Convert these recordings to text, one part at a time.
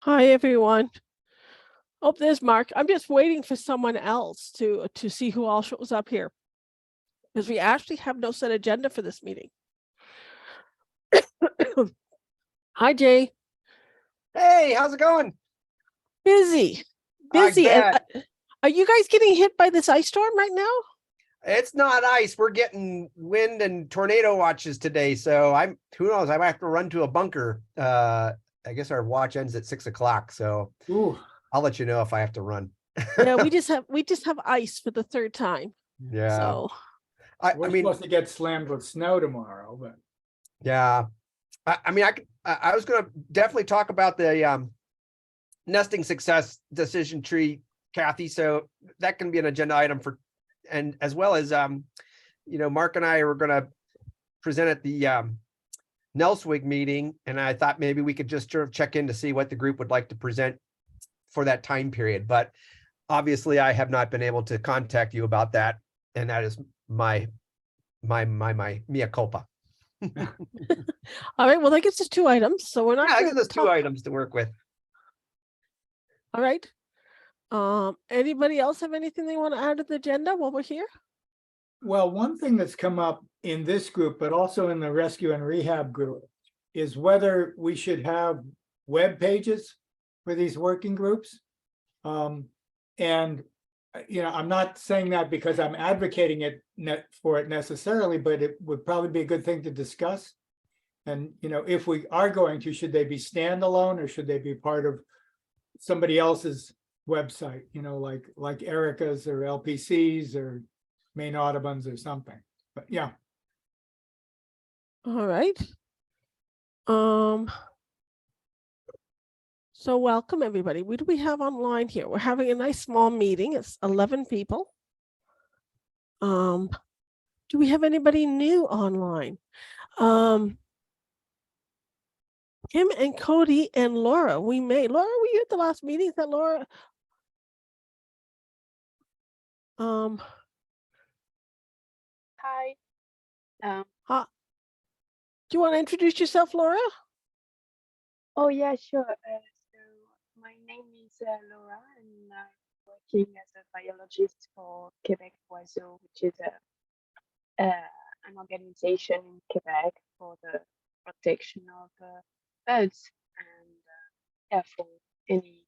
Hi, everyone. Oh, there's Mark. I'm just waiting for someone else to see who all shows up here. Because we actually have no set agenda for this meeting. Hi, Jay. Hey, how's it going? Busy. I Busy. And bet. are you guys getting hit by this ice storm right now? It's not ice. We're getting wind and tornado watches today. So who knows? I might have to run to a bunker. I guess our watch ends at 6 o'clock. So Ooh, I'll let you know if I have to run. Yeah, we just have ice for the third time. Yeah. So I we're mean, supposed to get slammed with snow tomorrow, but yeah. I was gonna definitely talk about the nesting success decision tree, Kathy. So that can be an agenda item and as well as Mark and I were gonna present at the Nelswig meeting, and I thought maybe we could just sort of check in to see what the group would like to present for that time period. But obviously, I have not been able to contact you about that, and that is my mea culpa. all right, well, that gives us two items. So we're not Yeah, I gonna guess there's two talk- items to work with. All right. Anybody else have anything they want to add to the agenda while we're here? well, one thing that's come up in this group, but also in the rescue and rehab group, is whether we should have web pages for these working groups. And I'm not saying that because I'm advocating for it necessarily, but it would probably be a good thing to discuss. And if we are going to, should they be standalone or should they be part of somebody else's website? Like Erica's or LPC's or Maine Audubon's or something. But yeah. All right. So welcome everybody. What do we have online here? We're having a nice small meeting. It's 11 people. Do we have anybody new online? Kim and Cody and Laura. Laura, were you at the last meeting? Is that Laura? Hi. Do you want to introduce yourself, Laura? Oh, yeah, sure. So my name is Laura, and I'm working as a biologist for Quebec Oiseau, which is an organization in Quebec for the protection of birds and for any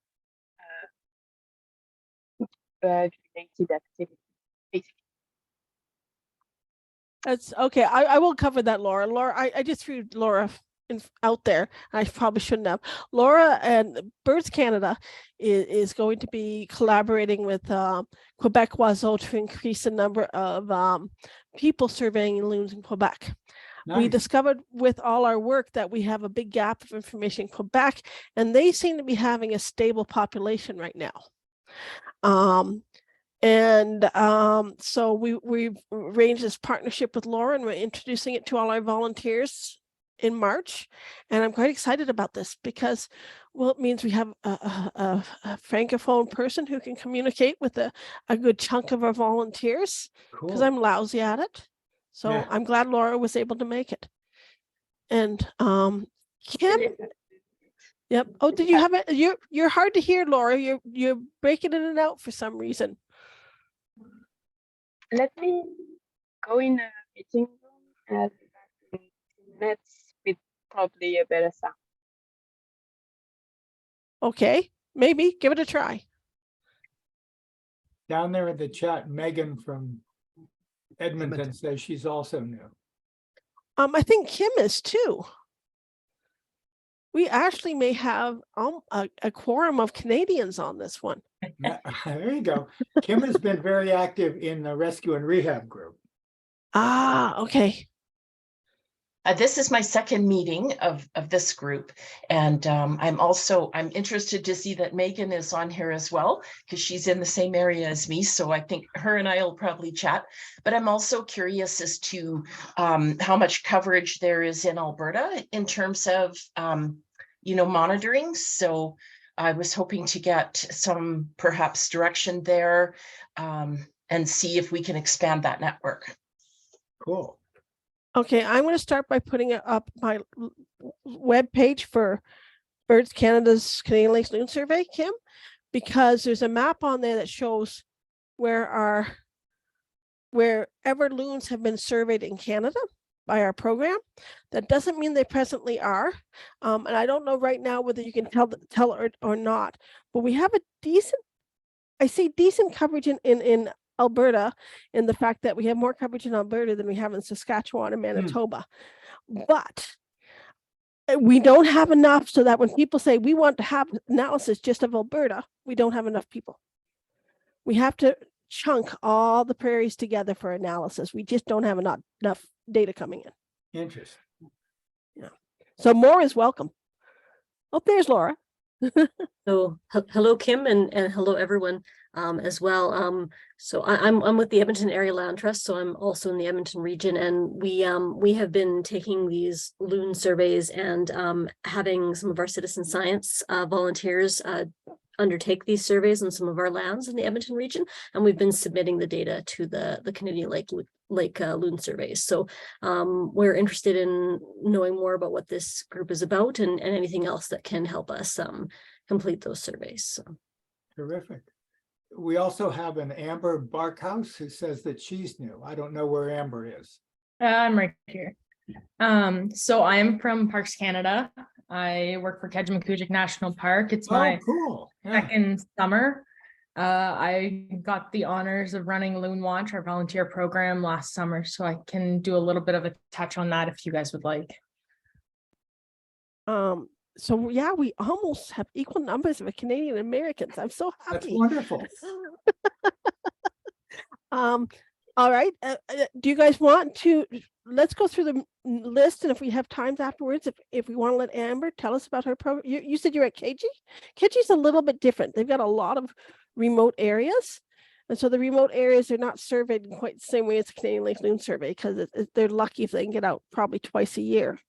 bird-related activity, basically. That's okay. I will cover that, Laura. Laura, I just threw Laura out there. I probably shouldn't have. Laura and Birds Canada is going to be collaborating with Quebec Oiseau to increase the number of people surveying loons in Quebec. Nice. We discovered with all our work that we have a big gap of information in Quebec, and they seem to be having a stable population right now. So we've arranged this partnership with Laura, and we're introducing it to all our volunteers in March. And I'm quite excited about this because, well, it means we have a francophone person who can communicate with a good chunk of our volunteers, because Cool. I'm lousy at it. So Yeah. I'm glad Laura was able to make it. And Kim, yep. Oh, did you have it? You're hard to hear, Laura. You're breaking in and out for some reason. Let me go in a meeting room and let's with probably a better sound. Okay, maybe give it a try. Down there in the chat, Megan from Edmonton says she's also new. I think Kim is too. We actually may have a quorum of Canadians on this one. There you go. Kim has been very active in the rescue and rehab group. Ah, okay. This is my second meeting of this group, and I'm interested to see that Megan is on here as well, because she's in the same area as me, so I think her and I will probably chat. But I'm also curious as to how much coverage there is in Alberta in terms of monitoring. So I was hoping to get some perhaps direction there and see if we can expand that network. Cool. Okay, I'm going to start by putting up my web page for Birds Canada's Canadian Lakes Loon Survey, Kim, because there's a map on there that shows wherever loons have been surveyed in Canada by our program. That doesn't mean they presently are. And I don't know right now whether you can tell or not, but we have a decent, I say decent coverage in Alberta, in the fact that we have more coverage in Alberta than we have in Saskatchewan and Manitoba. But we don't have enough so that when people say we want to have analysis just of Alberta, we don't have enough people. We have to chunk all the prairies together for analysis. We just don't have enough data coming in. Interesting. Yeah. So more is welcome. Oh, there's Laura. So hello, Kim, and hello, everyone, as well. So I'm with the Edmonton Area Land Trust, so I'm also in the Edmonton region, and we have been taking these loon surveys and having some of our citizen science volunteers undertake these surveys on some of our lands in the Edmonton region, and we've been submitting the data to the Canadian Lake Loon surveys. So we're interested in knowing more about what this group is about and anything else that can help us complete those surveys. So. Terrific. We also have an Amber Barkhouse who says that she's new. I don't know where Amber is. I'm right here. So I'm from Parks Canada. I work for Kejimkujik National Park. It's my cool. Yeah. second summer. I got the honors of running Loon Watch, our volunteer program, last summer, so I can do a little bit of a touch on that if you guys would like. So yeah, we almost have equal numbers of Canadian Americans. I'm so happy. That's wonderful. All right. Do you guys want to, let's go through the list, and if we have times afterwards, if we want to let Amber tell us about her program. You said you're at KG? KG's a little bit different. They've got a lot of remote areas. And so the remote areas are not surveyed in quite the same way as the Canadian Lake Loon Survey, because they're lucky if they can get out probably twice a year.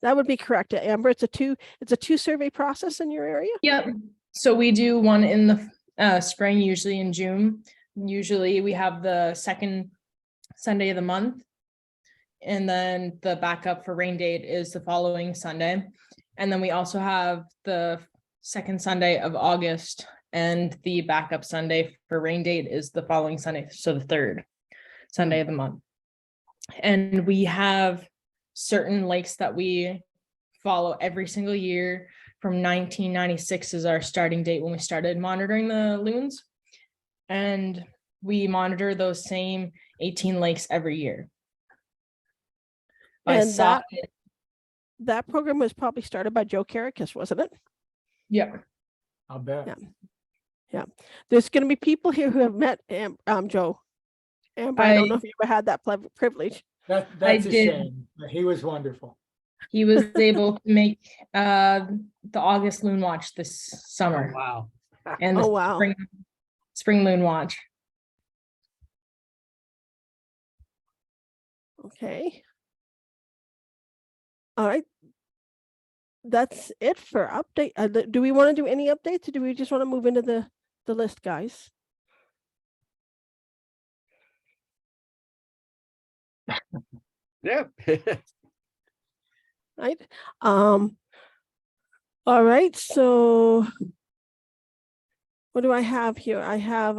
That would be correct, Amber. It's a two survey process in your area? Yep. So we do one in the spring, usually in June. Usually we have the second Sunday of the month. And then the backup for rain date is the following Sunday. And then we also have the second Sunday of August, and the backup Sunday for rain date is the following Sunday. So the third Sunday of the month. And we have certain lakes that we follow every single year. From 1996 is our starting date when we started monitoring the loons. And we monitor those same 18 lakes every year. And that program was probably started by Joe Karakis, wasn't it? Yep. I'll bet. Yeah. There's going to be people here who have met Joe. Amber, I don't know if you ever had that privilege. That's a shame. He was wonderful. He was able to make the August Loon Watch this summer. Oh, wow. And the wow. spring Loon Watch. Okay. All right. That's it for update. Do we want to do any updates, or do we just want to move into the list, guys? Yeah. Right. All right. So what do I have here? I have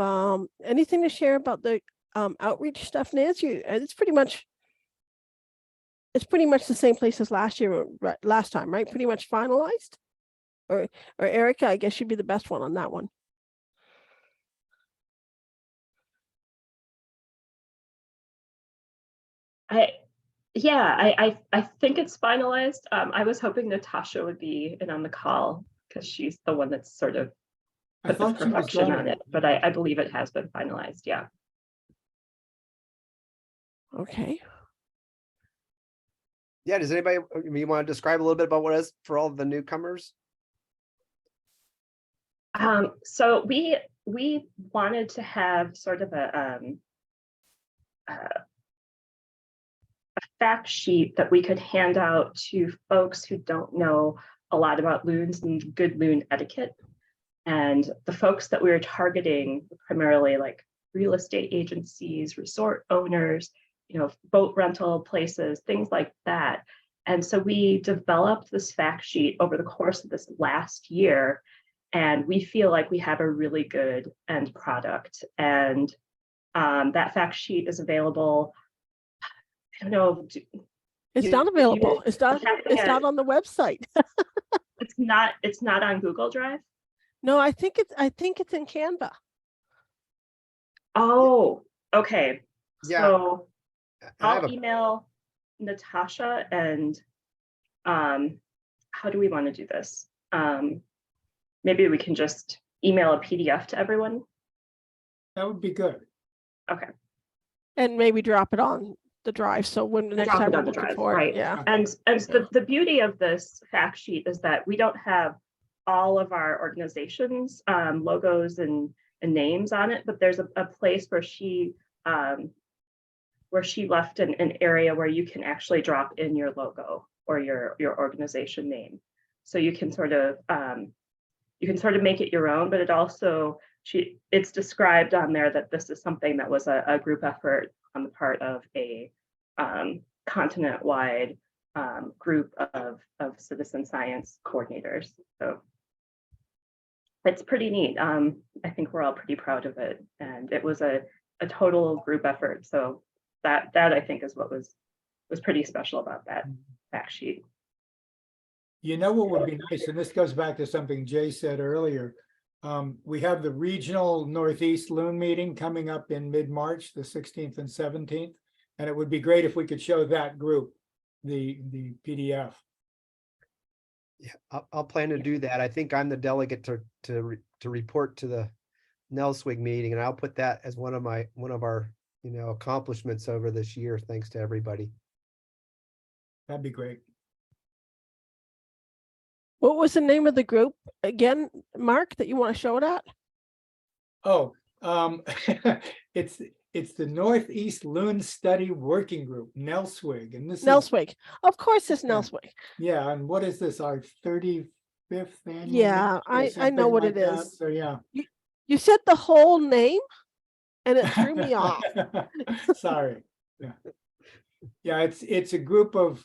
anything to share about the outreach stuff, Nancy? It's pretty much the same place as last time, right? Pretty much finalized. Or Erica, I guess you'd be the best one on that one. I think it's finalized. I was hoping Natasha would be in on the call because she's the one that's sort of put the production on it, but I believe it has been finalized. Yeah. Okay. Yeah. Does anybody, you want to describe a little bit about what it is for all the newcomers? So we wanted to have sort of a fact sheet that we could hand out to folks who don't know a lot about loons and good loon etiquette. And the folks that we were targeting primarily like real estate agencies, resort owners, boat rental places, things like that. And so we developed this fact sheet over the course of this last year, and we feel like we have a really good end product. And that fact sheet is available. I don't know. It's not available. It's not on the website. It's not on Google Drive. No, I think it's in Canva. Oh, okay. Yeah. So I have I'll email Natasha and how do we want to do this? Maybe we can just email a PDF to everyone. That would be good. Okay. And maybe drop it on the drive. So when the next Drop time it we're on the looking drive, for it, right. yeah. And the beauty of this fact sheet is that we don't have all of our organizations logos and names on it, but there's a place where she left an area where you can actually drop in your logo or your organization name. So you can sort of make it your own, but it also it's described on there that this is something that was a group effort on the part of a continent-wide group of citizen science coordinators. So it's pretty neat. I think we're all pretty proud of it, and it was a total group effort. So that I think is what was pretty special about that fact sheet. You know what would be nice, and this goes back to something Jay said earlier. We have the regional Northeast Loon meeting coming up in mid-March, the 16th and 17th. And it would be great if we could show that group the PDF. Yeah, I'll plan to do that. I think I'm the delegate to report to the NELSWIG meeting, and I'll put that as one of our accomplishments over this year. Thanks to everybody. That'd be great. What was the name of the group again, Mark, that you want to show it at? Oh, it's the Northeast Loon Study Working Group, NELSWIG, and this is NELSWIG. Of course, it's Yeah. NELSWIG. yeah. And what is this? Our 35th annual? Yeah, meeting or I know something what like it that? is. So yeah. You said the whole name, and it threw me off. Sorry. Yeah, it's a group of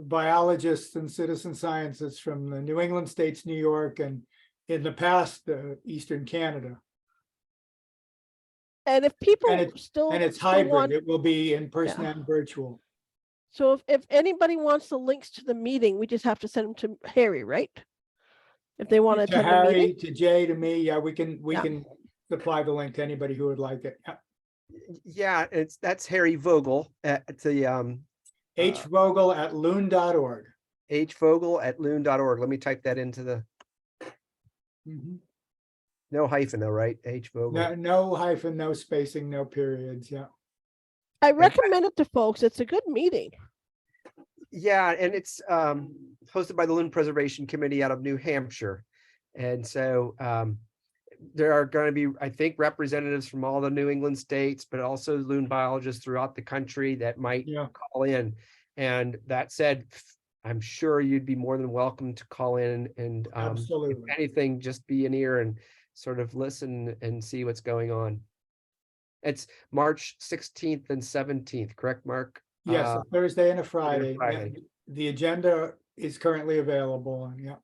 biologists and citizen scientists from the New England states, New York, and in the past, Eastern Canada. And if people And it's still hybrid. want, It will be in person Yeah. and virtual. so if anybody wants the links to the meeting, we just have to send them to Harry, right? If they want to To attend the Harry, meeting. to Jay, to me, yeah, we can Yeah. supply the link to anybody who would like it. Yeah. Yeah, that's Harry Vogel at the hvogel@loon.org. hvogel@loon.org. Let me type that into the no hyphen though, right? Vogel. No hyphen, no spacing, no periods. Yeah. I recommend it to folks. It's a good meeting. Yeah, and it's hosted by the Loon Preservation Committee out of New Hampshire. And so there are going to be, I think, representatives from all the New England states, but also loon biologists throughout the country that might call in. And that said, I'm sure you'd be more than welcome to call in and Absolutely. if anything, just be an ear and sort of listen and see what's going on. It's March 16th and 17th, correct, Mark? Yes, a Thursday and a Friday. Friday. And the agenda is currently available. And yeah.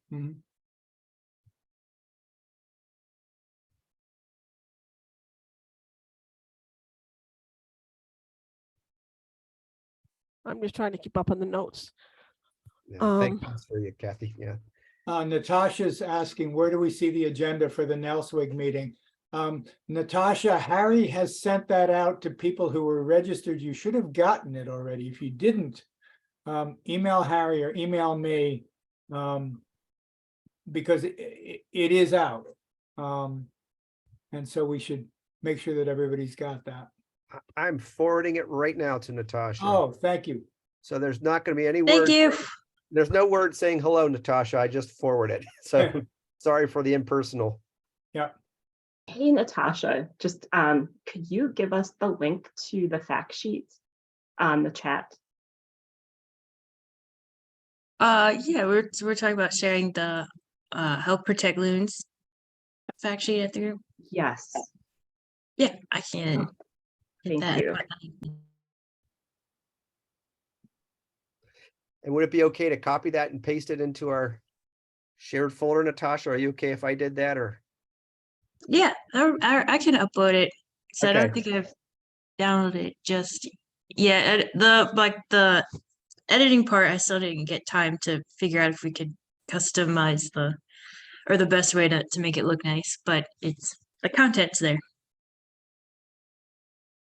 I'm just trying to keep up on the notes. Yeah, thanks for you, Kathy. Yeah. Natasha's asking, where do we see the agenda for the NELSWIG meeting? Natasha, Harry has sent that out to people who were registered. You should have gotten it already. If you didn't, email Harry or email me, because it is out. And so we should make sure that everybody's got that. I'm forwarding it right now to Natasha. Oh, thank you. So there's not going to be any Thank word. you. There's no word saying hello, Natasha. I just forwarded. So sorry for the impersonal. Yeah. Hey, Natasha, just could you give us the link to the fact sheet on the chat? Yeah, we're talking about sharing the help protect loons fact sheet at the group. Yes. Yeah, I can. Thank you. And would it be okay to copy that and paste it into our shared folder, Natasha? Are you okay if I did that, or? Yeah, I can upload it. So I don't Okay. think I've downloaded it just yet. The editing part, I still didn't get time to figure out if we could customize the best way to make it look nice, but it's the content's there.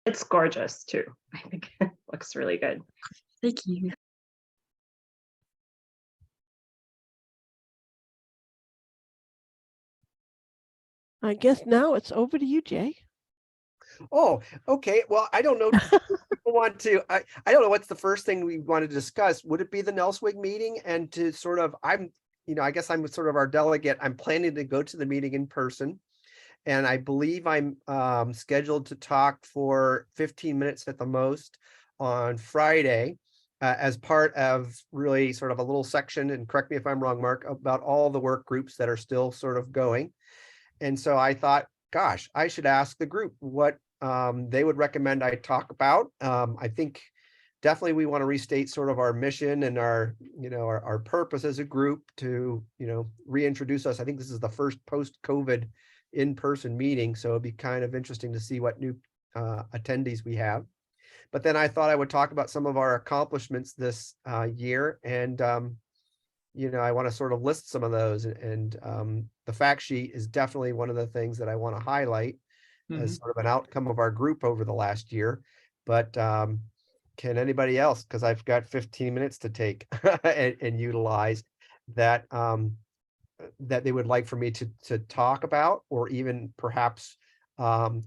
It's gorgeous too. I think it looks really good. Thank you. I guess now it's over to you, Jay. Oh, okay. Well, I don't know. People want to, I don't know what's the first thing we want to discuss. Would it be the Nelswig meeting? And to sort of, I guess I'm sort of our delegate. I'm planning to go to the meeting in person. And I believe I'm scheduled to talk for 15 minutes at the most on Friday as part of really sort of a little section, and correct me if I'm wrong, Mark, about all the work groups that are still sort of going. And so I thought, gosh, I should ask the group what they would recommend I talk about. I think definitely we want to restate sort of our mission and our purpose as a group to, reintroduce us. I think this is the first post-COVID in-person meeting, so it'd be kind of interesting to see what new attendees we have. But then I thought I would talk about some of our accomplishments this year, and I want to sort of list some of those, and the fact sheet is definitely one of the things that I want to highlight as sort of an outcome of our group over the last year. But can anybody else, because I've got 15 minutes to take and utilize that that they would like for me to talk about, or even perhaps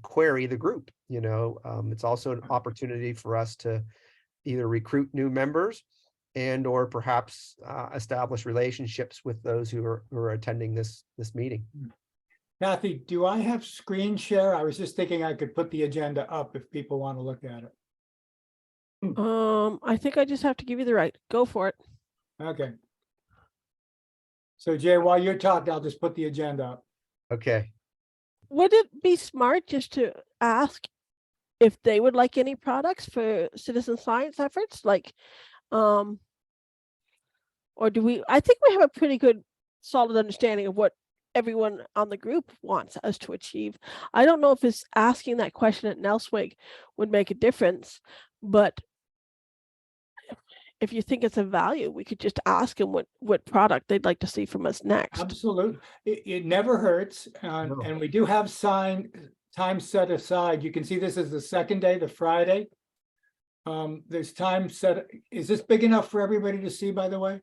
query the group. It's also an opportunity for us to either recruit new members and or perhaps establish relationships with those who are attending this meeting. Kathy, do I have screen share? I was just thinking I could put the agenda up if people want to look at it. I think I just have to give you the right. Go for it. Okay. So Jay, while you're talking, I'll just put the agenda up. Okay. Would it be smart just to ask if they would like any products for citizen science efforts? Like, or do we, I think we have a pretty good solid understanding of what everyone on the group wants us to achieve. I don't know if it's asking that question at Nelswig would make a difference, but if you think it's a value, we could just ask them what product they'd like to see from us next. Absolutely. It never hurts. No. And we do have time set aside. You can see this is the second day, the Friday. There's time set. Is this big enough for everybody to see, by the way?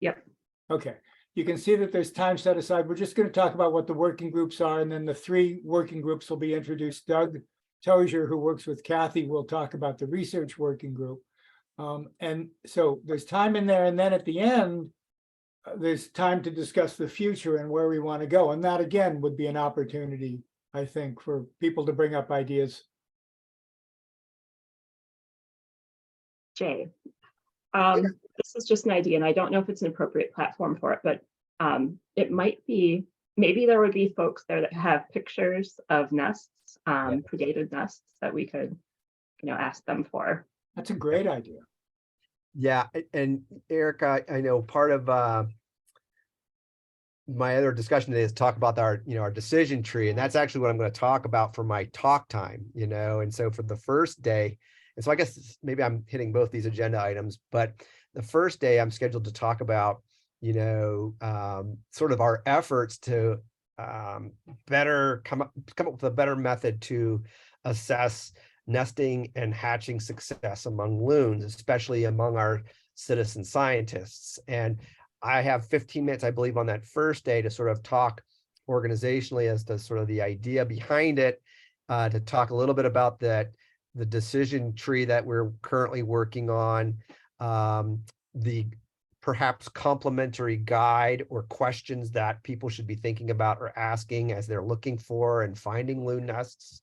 Yep. Okay. You can see that there's time set aside. We're just going to talk about what the working groups are, and then the 3 working groups will be introduced. Doug Tozier, who works with Kathy, will talk about the research working group. And so there's time in there, and then at the end, there's time to discuss the future and where we want to go. And that again would be an opportunity, I think, for people to bring up ideas. Jay, this is just an idea, and I don't know if it's an appropriate platform for it, but it might be, maybe there would be folks there that have pictures of nests, predated nests that we could, ask them for. That's a great idea. Yeah, and Erica, I know part of my other discussion today is talk about our decision tree, and that's actually what I'm going to talk about for my talk time. And so for the first day, and so I guess maybe I'm hitting both these agenda items, but the first day I'm scheduled to talk about sort of our efforts to better come up with a better method to assess nesting and hatching success among loons, especially among our citizen scientists. And I have 15 minutes, I believe, on that first day to sort of talk organizationally as to sort of the idea behind it, to talk a little bit about the decision tree that we're currently working on, the perhaps complementary guide or questions that people should be thinking about or asking as they're looking for and finding loon nests.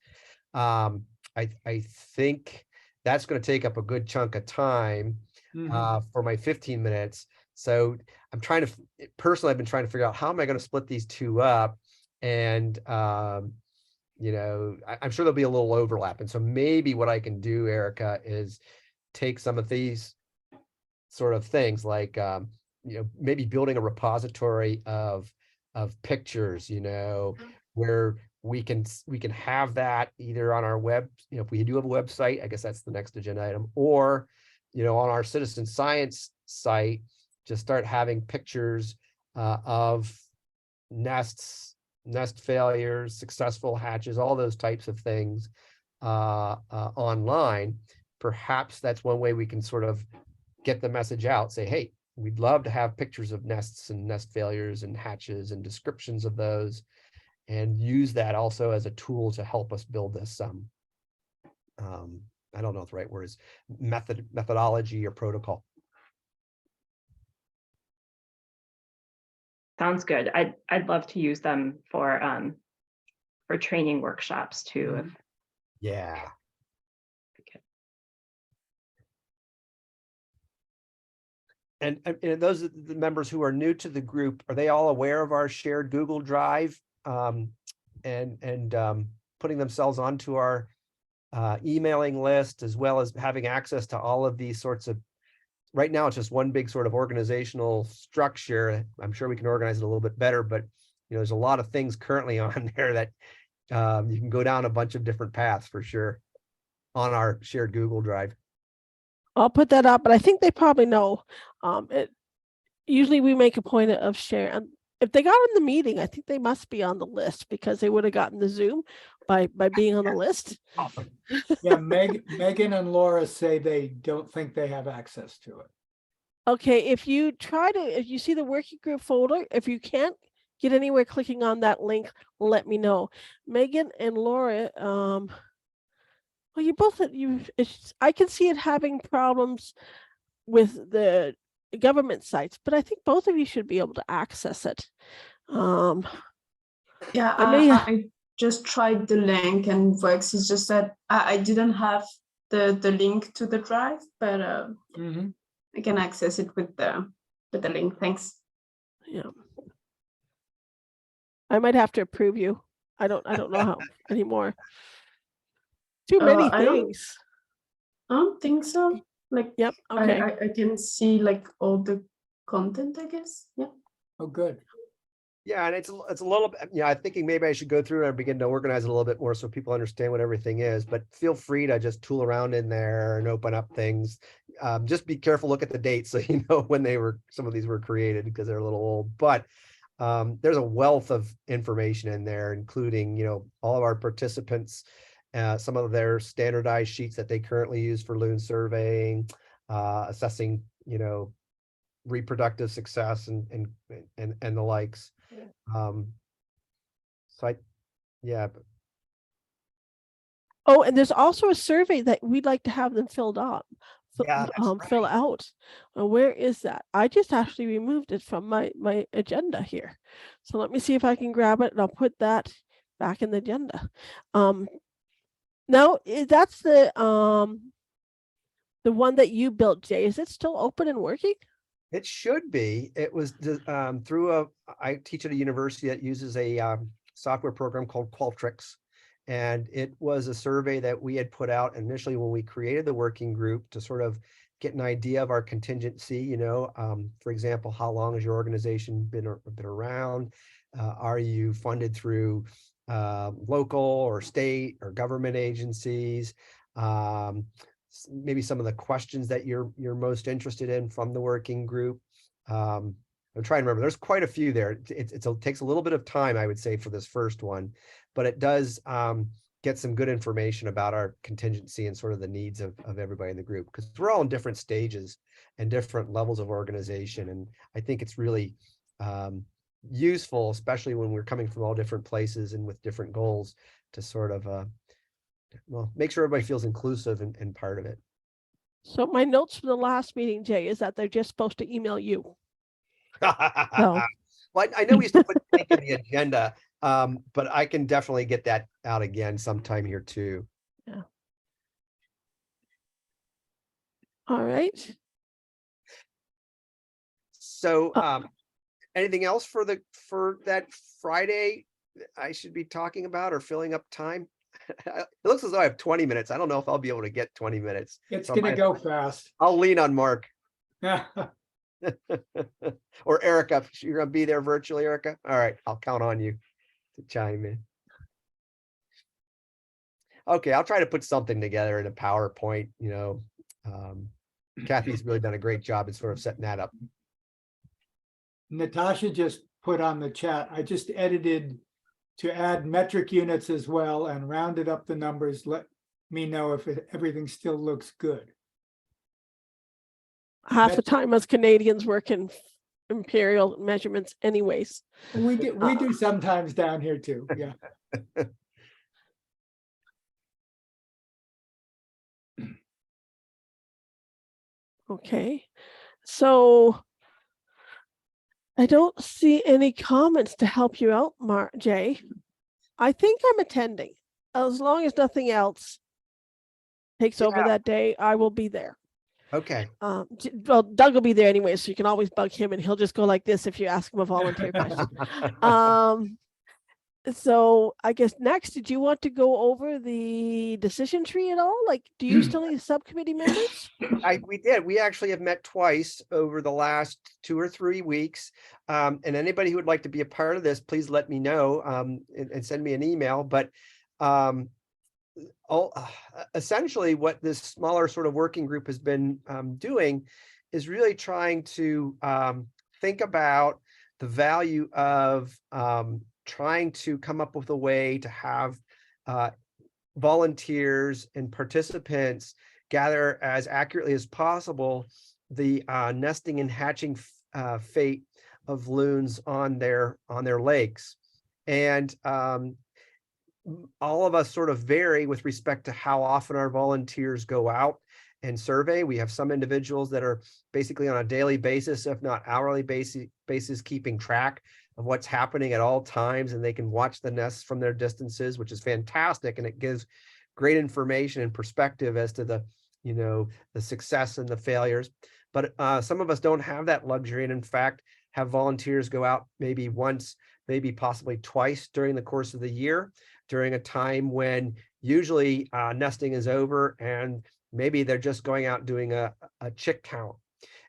I think that's going to take up a good chunk of time for my 15 minutes. So I'm trying to, personally, I've been trying to figure out how am I going to split these 2 up, and I'm sure there'll be a little overlap. And so maybe what I can do, Erica, is take some of these sort of things like, maybe building a repository of pictures, where we can have that either on our web, if we do have a website, I guess that's the next agenda item, or, on our citizen science site, just start having pictures of nests, nest failures, successful hatches, all those types of things online. Perhaps that's one way we can sort of get the message out, say, hey, we'd love to have pictures of nests and nest failures and hatches and descriptions of those, and use that also as a tool to help us build this, I don't know if the right word is methodology or protocol. Sounds good. I'd love to use them for training workshops too. Yeah. And those are the members who are new to the group, are they all aware of our shared Google Drive, and putting themselves onto our emailing list, as well as having access to all of these sorts of, right now it's just one big sort of organizational structure. I'm sure we can organize it a little bit better, but there's a lot of things currently on there that you can go down a bunch of different paths for sure on our shared Google Drive. I'll put that up, but I think they probably know. Usually we make a point of sharing. If they got in the meeting, I think they must be on the list, because they would have gotten the Zoom by being on the list. Awesome. Yeah, Megan and Laura say they don't think they have access to it. Okay, if you see the working group folder, if you can't get anywhere clicking on that link, let me know. Megan and Laura, well, you both, I can see it having problems with the government sites, but I think both of you should be able to access it. Yeah, I just tried the link and it works. It's just that I didn't have the link to the drive, but I can access it with the link. Thanks. Yeah, I might have to approve you. I don't know how anymore. Too many things. I don't think so. Like, yep. Okay. I can see like all the content, I guess. Yeah. Oh, good. Yeah, and it's a little bit, I'm thinking maybe I should go through and begin to organize it a little bit more so people understand what everything is, but feel free to just tool around in there and open up things. Just be careful, look at the dates so you know when some of these were created, because they're a little old, but there's a wealth of information in there, including, all of our participants, some of their standardized sheets that they currently use for Loon surveying, assessing, reproductive success and the likes. Yeah. Oh, and there's also a survey that we'd like to have them filled up. Yeah, fill out. Where is that? I just actually removed it from my agenda here. So let me see if I can grab it, and I'll put that back in the agenda. Now that's the one that you built, Jay. Is it still open and working? It should be. It was through I teach at a university that uses a software program called Qualtrics. And it was a survey that we had put out initially when we created the working group to sort of get an idea of our contingency. For example, how long has your organization been around? Are you funded through local or state or government agencies? Maybe some of the questions that you're most interested in from the working group. I'm trying to remember. There's quite a few there. It takes a little bit of time, I would say, for this first one, but it does get some good information about our contingency and sort of the needs of everybody in the group, because we're all in different stages and different levels of organization. And I think it's really useful, especially when we're coming from all different places and with different goals, to sort of make sure everybody feels inclusive and part of it. So my notes from the last meeting, Jay, is that they're just supposed to email you. Well, I know we used to put the link in the agenda, but I can definitely get that out again sometime here too. Yeah. All right. So anything else for that Friday I should be talking about or filling up time? It looks as though I have 20 minutes. I don't know if I'll be able to get 20 minutes. It's going to go fast. I'll lean on Mark. Or Erica, you're gonna be there virtually, Erica? All right, I'll count on you to chime in. Okay, I'll try to put something together in a PowerPoint, Kathy's really done a great job in sort of setting that up. Natasha just put on the chat, I just edited to add metric units as well and rounded up the numbers. Let me know if everything still looks good. Half the time us Canadians work in imperial measurements anyways. We do sometimes down here too, yeah. Okay, so I don't see any comments to help you out, Jay. I think I'm attending. As long as nothing else takes over that day, I will be there. Okay. Well, Doug will be there anyway, so you can always bug him and he'll just go like this if you ask him a volunteer question. So I guess next, did you want to go over the decision tree at all? Like, do you still need subcommittee members? We did. We actually have met twice over the last 2 or 3 weeks. And anybody who would like to be a part of this, please let me know and send me an email. But essentially what this smaller sort of working group has been doing is really trying to think about the value of trying to come up with a way to have volunteers and participants gather as accurately as possible the nesting and hatching fate of loons on their lakes. And all of us sort of vary with respect to how often our volunteers go out and survey. We have some individuals that are basically on a daily basis, if not hourly basis, keeping track of what's happening at all times, and they can watch the nests from their distances, which is fantastic, and it gives great information and perspective as to the success and the failures. But some of us don't have that luxury, and in fact have volunteers go out maybe once, maybe possibly twice during the course of the year, during a time when usually nesting is over and maybe they're just going out doing a chick count.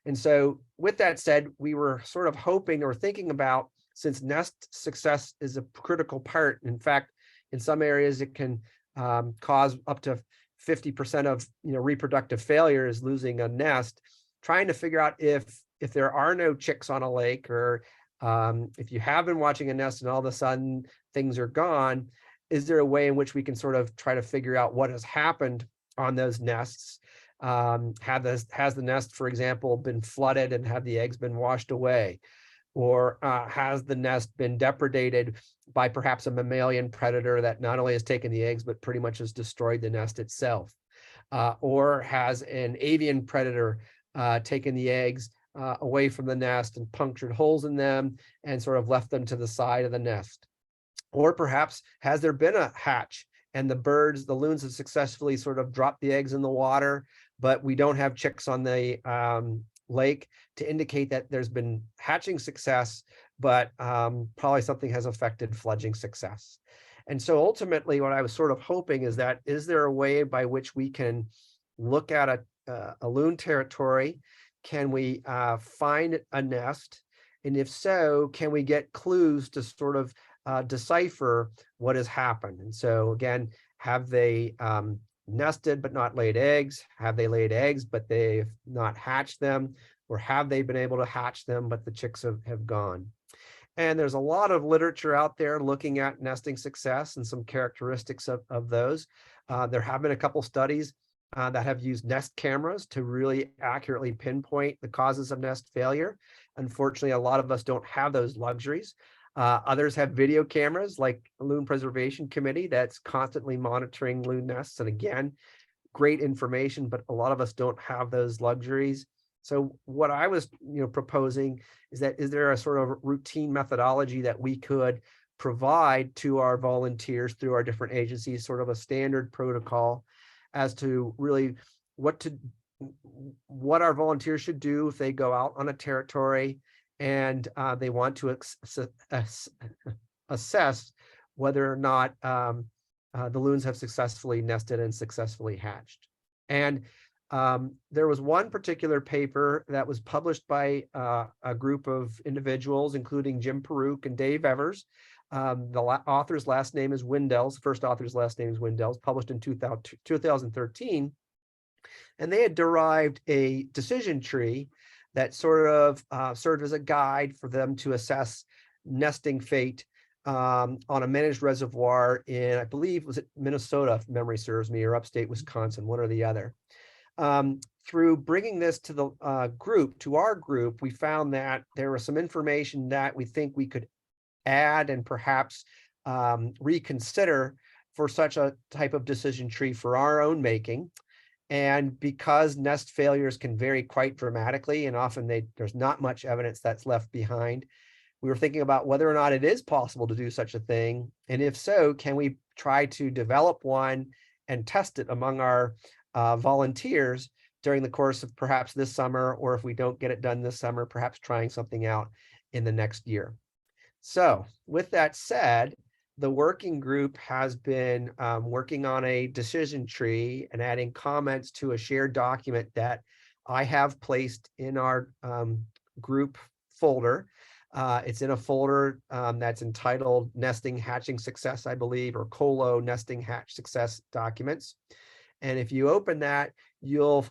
And so with that said, we were sort of hoping or thinking about, since nest success is a critical part, in fact, in some areas it can cause up to 50% of reproductive failures, losing a nest, trying to figure out if there are no chicks on a lake, or if you have been watching a nest and all of a sudden things are gone, is there a way in which we can sort of try to figure out what has happened on those nests? Has the nest, for example, been flooded and have the eggs been washed away? Or has the nest been depredated by perhaps a mammalian predator that not only has taken the eggs, but pretty much has destroyed the nest itself? Or has an avian predator taken the eggs away from the nest and punctured holes in them and sort of left them to the side of the nest? Or perhaps has there been a hatch and the loons have successfully sort of dropped the eggs in the water, but we don't have chicks on the lake to indicate that there's been hatching success, but probably something has affected fledging success. And so ultimately what I was sort of hoping is that, is there a way by which we can look at a loon territory? Can we find a nest? And if so, can we get clues to sort of decipher what has happened? And so again, have they nested but not laid eggs? Have they laid eggs but they've not hatched them? Or have they been able to hatch them but the chicks have gone? And there's a lot of literature out there looking at nesting success and some characteristics of those. There have been a couple studies that have used nest cameras to really accurately pinpoint the causes of nest failure. Unfortunately, a lot of us don't have those luxuries. Others have video cameras like Loon Preservation Committee that's constantly monitoring loon nests. And again, great information, but a lot of us don't have those luxuries. So what I was proposing is that, is there a sort of routine methodology that we could provide to our volunteers through our different agencies, sort of a standard protocol as to really what our volunteers should do if they go out on a territory and they want to assess whether or not the loons have successfully nested and successfully hatched. And There was one particular paper that was published by a group of individuals, including Jim Peruke and Dave Evers. The author's last name is Windells. First author's last name is Windells, published in 2013. And they had derived a decision tree that sort of served as a guide for them to assess nesting fate on a managed reservoir in, I believe, was it Minnesota, if memory serves me, or upstate Wisconsin, one or the other. Through bringing this to the our group, we found that there was some information that we think we could add and perhaps reconsider for such a type of decision tree for our own making. And because nest failures can vary quite dramatically, and often there's not much evidence that's left behind, we were thinking about whether or not it is possible to do such a thing. And if so, can we try to develop one and test it among our volunteers during the course of perhaps this summer, or if we don't get it done this summer, perhaps trying something out in the next year. So with that said, the working group has been working on a decision tree and adding comments to a shared document that I have placed in our group folder. It's in a folder that's entitled Nesting Hatching Success, I believe, or Colo Nesting Hatch Success Documents. And if you open that, you'll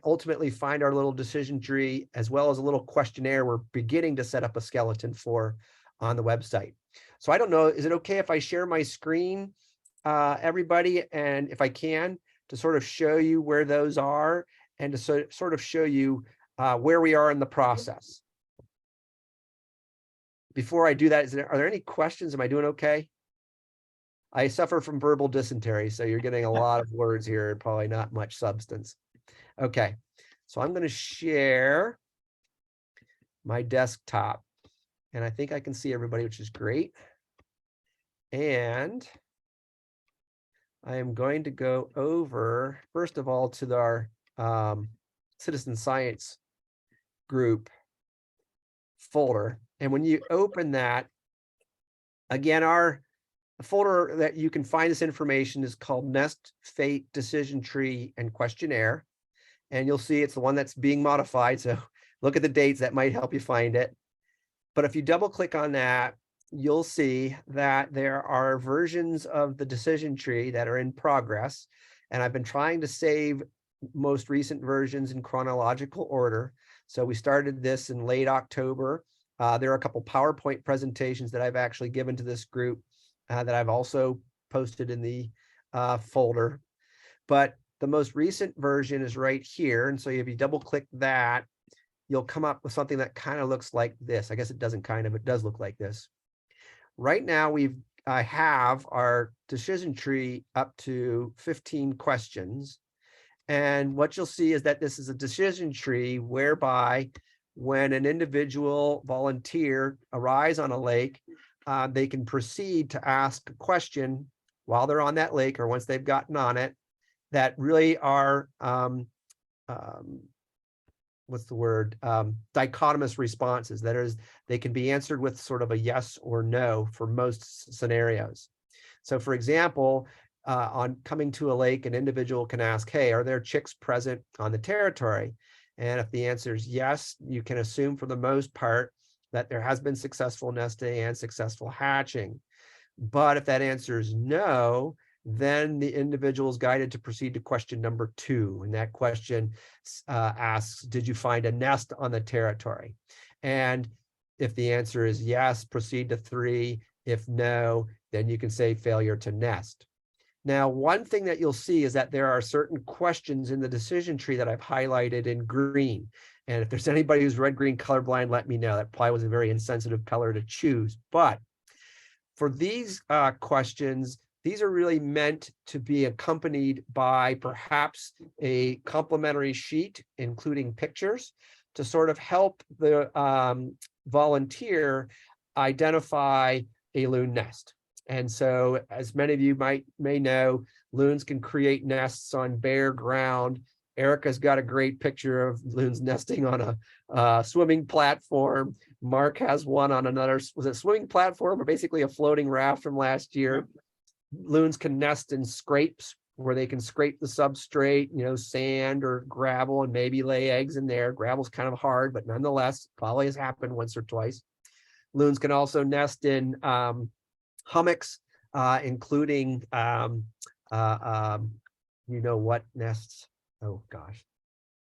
ultimately find our little decision tree, as well as a little questionnaire we're beginning to set up a skeleton for on the website. So I don't know, is it okay if I share my screen, everybody, and if I can, to sort of show you where those are and to sort of show you where we are in the process? Before I do that, are there any questions? Am I doing okay? I suffer from verbal dysentery, so you're getting a lot of words here, probably not much substance. Okay, so I'm going to share my desktop, and I think I can see everybody, which is great. And I am going to go over, first of all, to our citizen science group folder. And when you open that, again, our folder that you can find this information is called Nest Fate Decision Tree and Questionnaire. And you'll see it's the one that's being modified. So look at the dates, that might help you find it. But if you double click on that, you'll see that there are versions of the decision tree that are in progress. And I've been trying to save most recent versions in chronological order. So we started this in late October. There are a couple PowerPoint presentations that I've actually given to this group that I've also posted in the folder. But the most recent version is right here. And so if you double click that, you'll come up with something that kind of looks like this. I guess it doesn't kind of, it does look like this. Right now, I have our decision tree up to 15 questions. And what you'll see is that this is a decision tree whereby when an individual volunteer arrives on a lake, they can proceed to ask a question while they're on that lake or once they've gotten on it that really are, what's the word, dichotomous responses. That is, they can be answered with sort of a yes or no for most scenarios. So for example, on coming to a lake, an individual can ask, hey, are there chicks present on the territory? And if the answer is yes, you can assume for the most part that there has been successful nesting and successful hatching. But if that answer is no, then the individual is guided to proceed to question number 2. And that question asks, did you find a nest on the territory? And if the answer is yes, proceed to 3. If no, then you can say failure to nest. Now, one thing that you'll see is that there are certain questions in the decision tree that I've highlighted in green. And if there's anybody who's red-green colorblind, let me know. That probably was a very insensitive color to choose. But for these questions, these are really meant to be accompanied by perhaps a complimentary sheet, including pictures, to sort of help the volunteer identify a loon nest. And so, as many of you may know, loons can create nests on bare ground. Erica's got a great picture of loons nesting on a swimming platform. Mark has one on another, was it swimming platform or basically a floating raft from last year? Loons can nest in scrapes where they can scrape the substrate, sand or gravel, and maybe lay eggs in there. Gravel's kind of hard, but nonetheless, probably has happened once or twice. Loons can also nest in hummocks, including what nests? Oh gosh,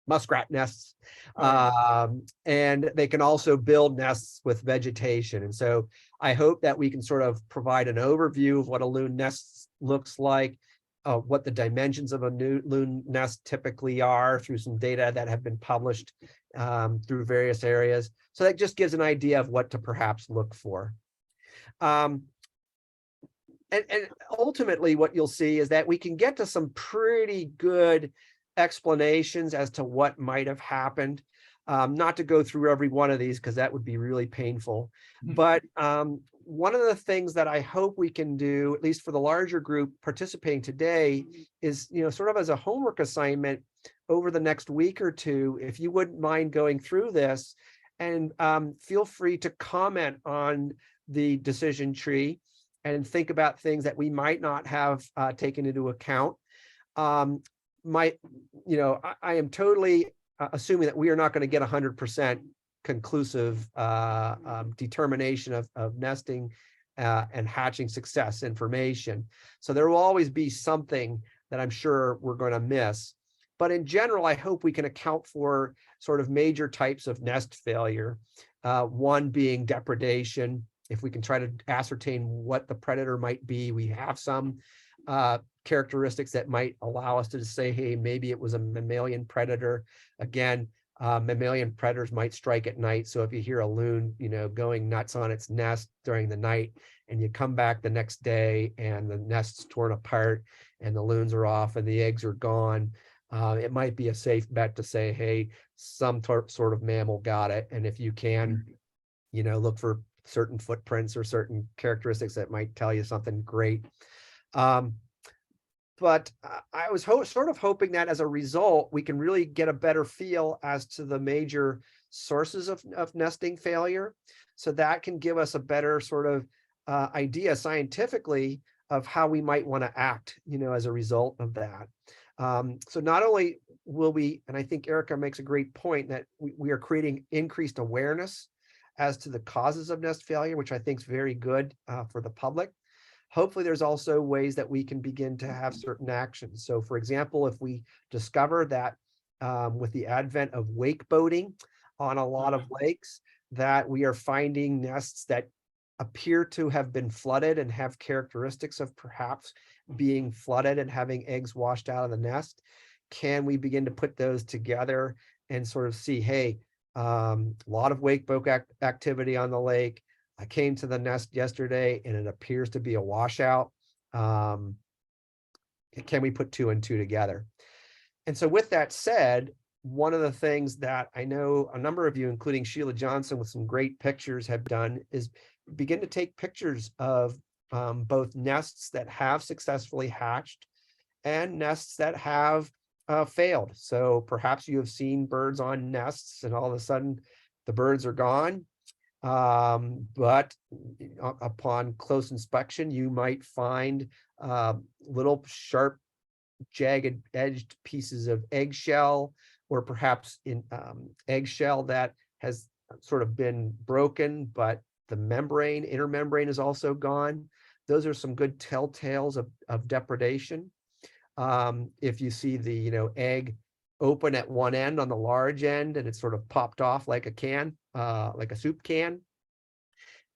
muskrat nests. And they can also build nests with vegetation. And so I hope that we can sort of provide an overview of what a loon nest looks like, what the dimensions of a new loon nest typically are through some data that have been published through various areas. So that just gives an idea of what to perhaps look for. And ultimately what you'll see is that we can get to some pretty good explanations as to what might have happened. Not to go through every one of these because that would be really painful. But one of the things that I hope we can do, at least for the larger group participating today, is, sort of as a homework assignment over the next week or two, if you wouldn't mind going through this, and feel free to comment on the decision tree and think about things that we might not have taken into account. I am totally assuming that we are not going to get 100% conclusive determination of nesting and hatching success information. So there will always be something that I'm sure we're going to miss. But in general, I hope we can account for sort of major types of nest failure. One being depredation. If we can try to ascertain what the predator might be, we have some characteristics that might allow us to say, hey, maybe it was a mammalian predator. Again, mammalian predators might strike at night. So if you hear a loon, going nuts on its nest during the night, and you come back the next day and the nest's torn apart and the loons are off and the eggs are gone, it might be a safe bet to say, hey, some sort of mammal got it. And if you can, look for certain footprints or certain characteristics that might tell you something great. But I was sort of hoping that as a result, we can really get a better feel as to the major sources of nesting failure. So that can give us a better sort of idea scientifically of how we might want to act, as a result of that. So not only will we, and I think Erica makes a great point, that we are creating increased awareness as to the causes of nest failure, which I think is very good for the public. Hopefully there's also ways that we can begin to have certain actions. So for example, if we discover that with the advent of wake boating on a lot of lakes, that we are finding nests that appear to have been flooded and have characteristics of perhaps being flooded and having eggs washed out of the nest, can we begin to put those together and sort of see, hey, a lot of wake boat activity on the lake. I came to the nest yesterday and it appears to be a washout. Can we put 2 and 2 together? And so with that said, one of the things that I know a number of you, including Sheila Johnson with some great pictures, have done is begin to take pictures of both nests that have successfully hatched and nests that have failed. So perhaps you have seen birds on nests and all of a sudden the birds are gone. But upon close inspection, you might find little sharp, jagged edged pieces of eggshell, or perhaps in eggshell that has sort of been broken, but the membrane, inner membrane is also gone. Those are some good telltales of depredation. If you see the egg open at one end on the large end and it's sort of popped off like a can, like a soup can,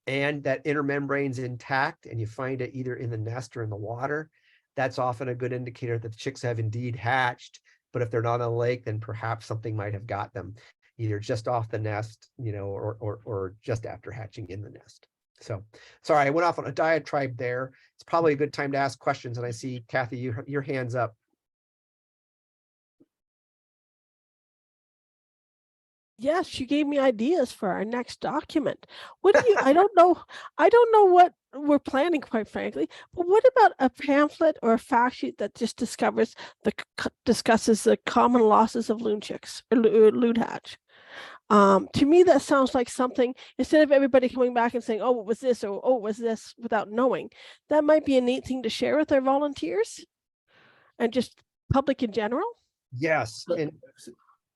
and that inner membrane's intact and you find it either in the nest or in the water, that's often a good indicator that the chicks have indeed hatched. But if they're not on a lake, then perhaps something might have got them either just off the nest, or just after hatching in the nest. So sorry, I went off on a diatribe there. It's probably a good time to ask questions. And I see Kathy, your hand's up. Yes, you gave me ideas for our next document. What do you, I don't know what we're planning, quite frankly, but what about a pamphlet or a fact sheet that just discusses the common losses of loon chicks or loon hatch? To me, that sounds like something, instead of everybody coming back and saying, oh, it was this, or oh, it was this, without knowing, that might be a neat thing to share with our volunteers. and just public in general? Yes, So- and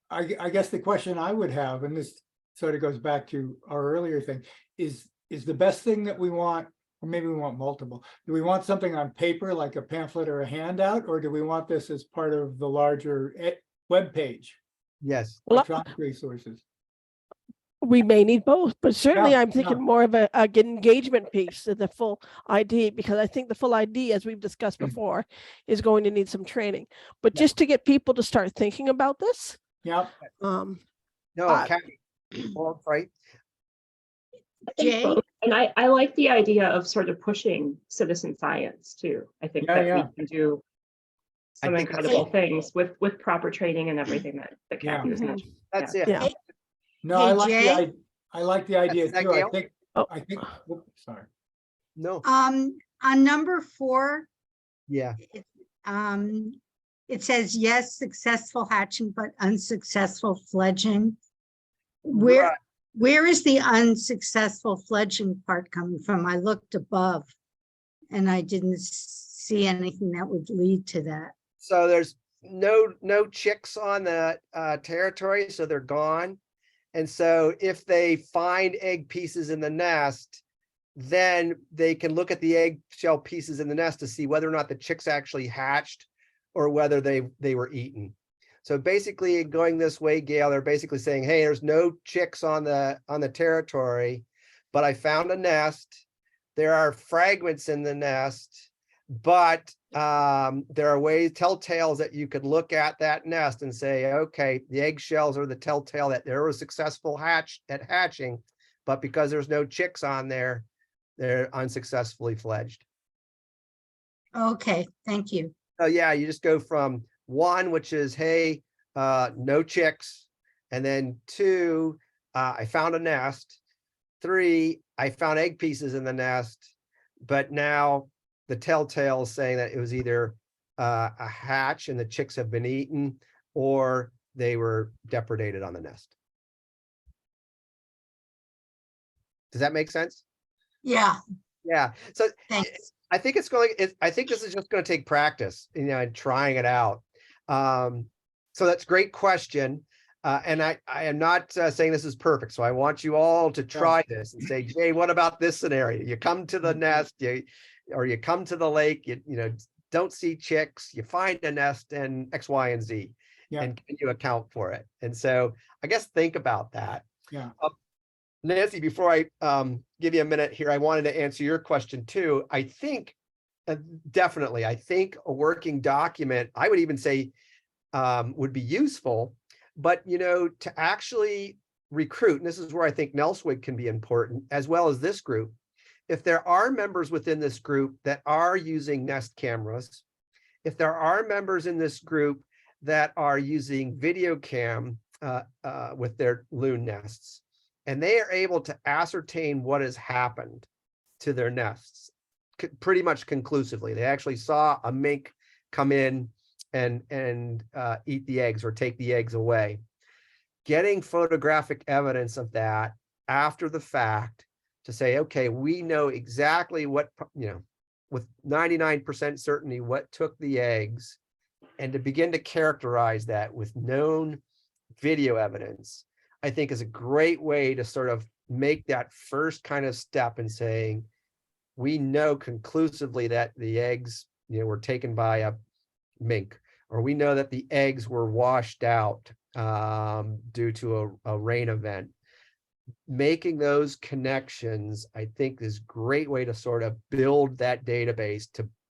I guess the question I would have, and this sort of goes back to our earlier thing, is the best thing that we want, or maybe we want multiple, do we want something on paper like a pamphlet or a handout, or do we want this as part of the larger web page, yes, Well, electronic resources? we may need both, but certainly Yeah, I'm thinking yeah. more of a engagement piece than the full ID, because I think the full ID, as we've discussed before, is going to need some training. But Yeah. just to get people to start thinking about this, Yeah, um, no, Uh, Kathy, well, right, I think Jay? both. And I like the idea of sort of pushing citizen science too. I think Yeah, that yeah. we can do I some think that's- incredible things with proper training and everything that Yeah. Kathy was Mhm. mentioning. that's Yeah. it. yeah. no, Hey, I like the, Jay? I like the idea that too. Gail? I think, oops, sorry. No, On number 4, yeah, it says, yes, successful hatching, but unsuccessful fledging. Where, Right. where is the unsuccessful fledging part coming from? I looked above and I didn't see anything that would lead to that. so there's no chicks on the territory, so they're gone. And so if they find egg pieces in the nest, then they can look at the eggshell pieces in the nest to see whether or not the chicks actually hatched or whether they were eaten. So basically going this way, Gail, they're basically saying, hey, there's no chicks on the territory, but I found a nest. There are fragments in the nest, but there are ways, telltales that you could look at that nest and say, okay, the eggshells are the telltale that there was successful hatching, but because there's no chicks on there, they're unsuccessfully fledged. Okay, thank you. So yeah, you just go from 1, which is, hey, no chicks. And then 2, I found a nest. 3, I found egg pieces in the nest, but now the telltale is saying that it was either a hatch and the chicks have been eaten, or they were depredated on the nest. Does that make sense? Yeah, Yeah. So thanks. I think I think this is just going to take practice, and trying it out. So that's a great question. And I am not saying this is perfect. So I want you all to try this and say, Jay, what about this scenario? You come to the nest, or you come to the lake, you don't see chicks, you find a nest and X, Y, and Z, Yeah. and can you account for it? And so I guess think about that. Yeah. Nancy, before I give you a minute here, I wanted to answer your question too. I think definitely, I think a working document, I would even say would be useful, but to actually recruit, and this is where I think NELSWIG can be important, as well as this group. If there are members within this group that are using Nest cameras, if there are members in this group that are using video cam with their Loon nests, and they are able to ascertain what has happened to their nests pretty much conclusively. They actually saw a mink come in and eat the eggs or take the eggs away. Getting photographic evidence of that after the fact to say, okay, we know exactly what, with 99% certainty what took the eggs, and to begin to characterize that with known video evidence, I think is a great way to sort of make that first kind of step in saying, we know conclusively that the eggs, were taken by a mink, or we know that the eggs were washed out due to a rain event. Making those connections, I think, is a great way to sort of build that database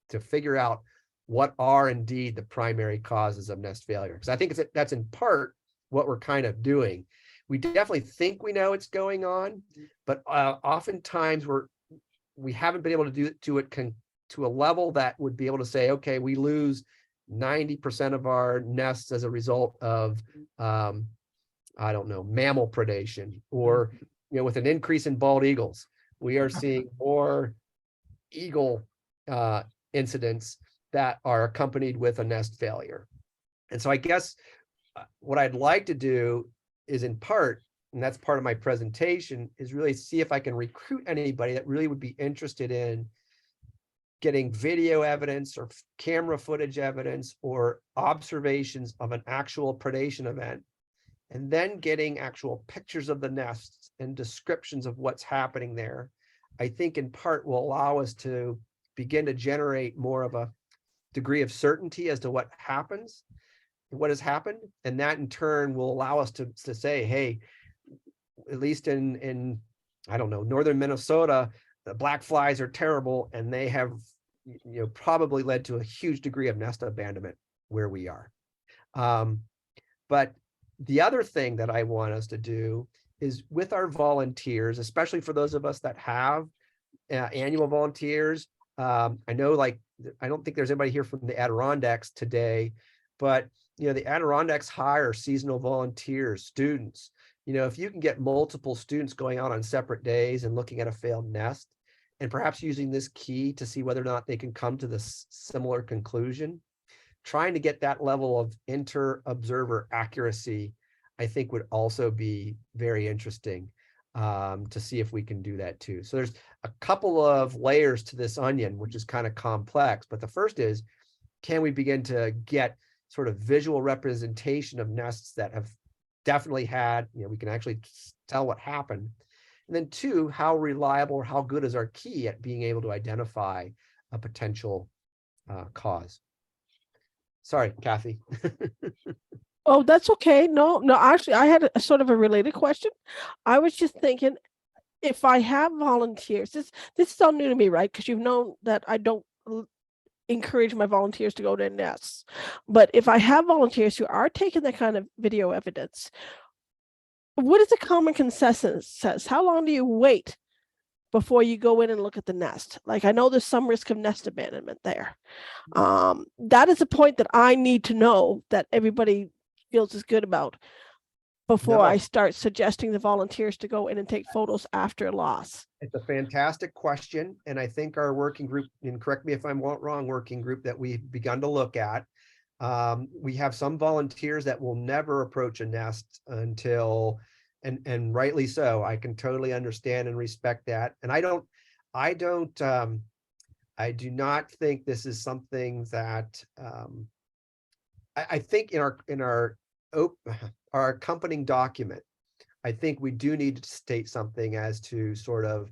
to figure out what are indeed the primary causes of nest failure. Because I think that's in part what we're kind of doing. We definitely think we know what's going on, but oftentimes we haven't been able to do it to a level that would be able to say, okay, we lose 90% of our nests as a result of I don't know, mammal predation, or with an increase in bald eagles, we are seeing more eagle incidents that are accompanied with a nest failure. And so I guess what I'd like to do is, in part, and that's part of my presentation, is really see if I can recruit anybody that really would be interested in getting video evidence or camera footage evidence or observations of an actual predation event, and then getting actual pictures of the nests and descriptions of what's happening there, I think in part will allow us to begin to generate more of a degree of certainty as to what happens, what has happened. And that in turn will allow us to say, hey, at least in I don't know, northern Minnesota, the black flies are terrible, and they have, you know, probably led to a huge degree of nest abandonment where we are. But the other thing that I want us to do is with our volunteers, especially for those of us that have annual volunteers. I know, like, I don't think there's anybody here from the Adirondacks today, but you know, the Adirondacks hire seasonal volunteers, students. You know, if you can get multiple students going out on separate days and looking at a failed nest, and perhaps using this key to see whether or not they can come to this similar conclusion, trying to get that level of inter-observer accuracy, I think would also be very interesting to see if we can do that too. So there's a couple of layers to this onion, which is kind of complex. But the first is, can we begin to get sort of visual representation of nests that have definitely had, you know, we can actually tell what happened. And then two, how reliable or how good is our key at being able to identify a potential cause? Sorry, Kathy. Oh, that's okay. No, actually, I had a sort of a related question. I was just thinking, if I have volunteers, this is all new to me, right? Because you've known that I don't encourage my volunteers to go to nests. But if I have volunteers who are taking that kind of video evidence, what is the common consensus says? How long do you wait before you go in and look at the nest? Like, I know there's some risk of nest abandonment there. That is a point that I need to know that everybody feels is good about before I start suggesting the volunteers to go in and take photos after loss. It's a fantastic question. And I think our working group, and correct me if I'm wrong, working group that we've begun to look at, we have some volunteers that will never approach a nest until, and rightly so. I can totally understand and respect that. And I do not think this is something that I think in our accompanying document, I think we do need to state something as to sort of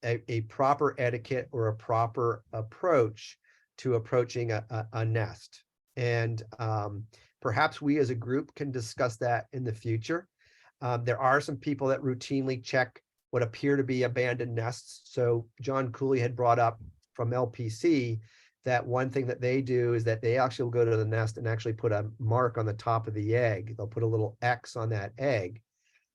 a proper etiquette or a proper approach to approaching a nest. And perhaps we as a group can discuss that in the future. There are some people that routinely check what appear to be abandoned nests. So John Cooley had brought up from LPC that one thing that they do is that they actually will go to the nest and actually put a mark on the top of the egg. They'll put a little X on that egg,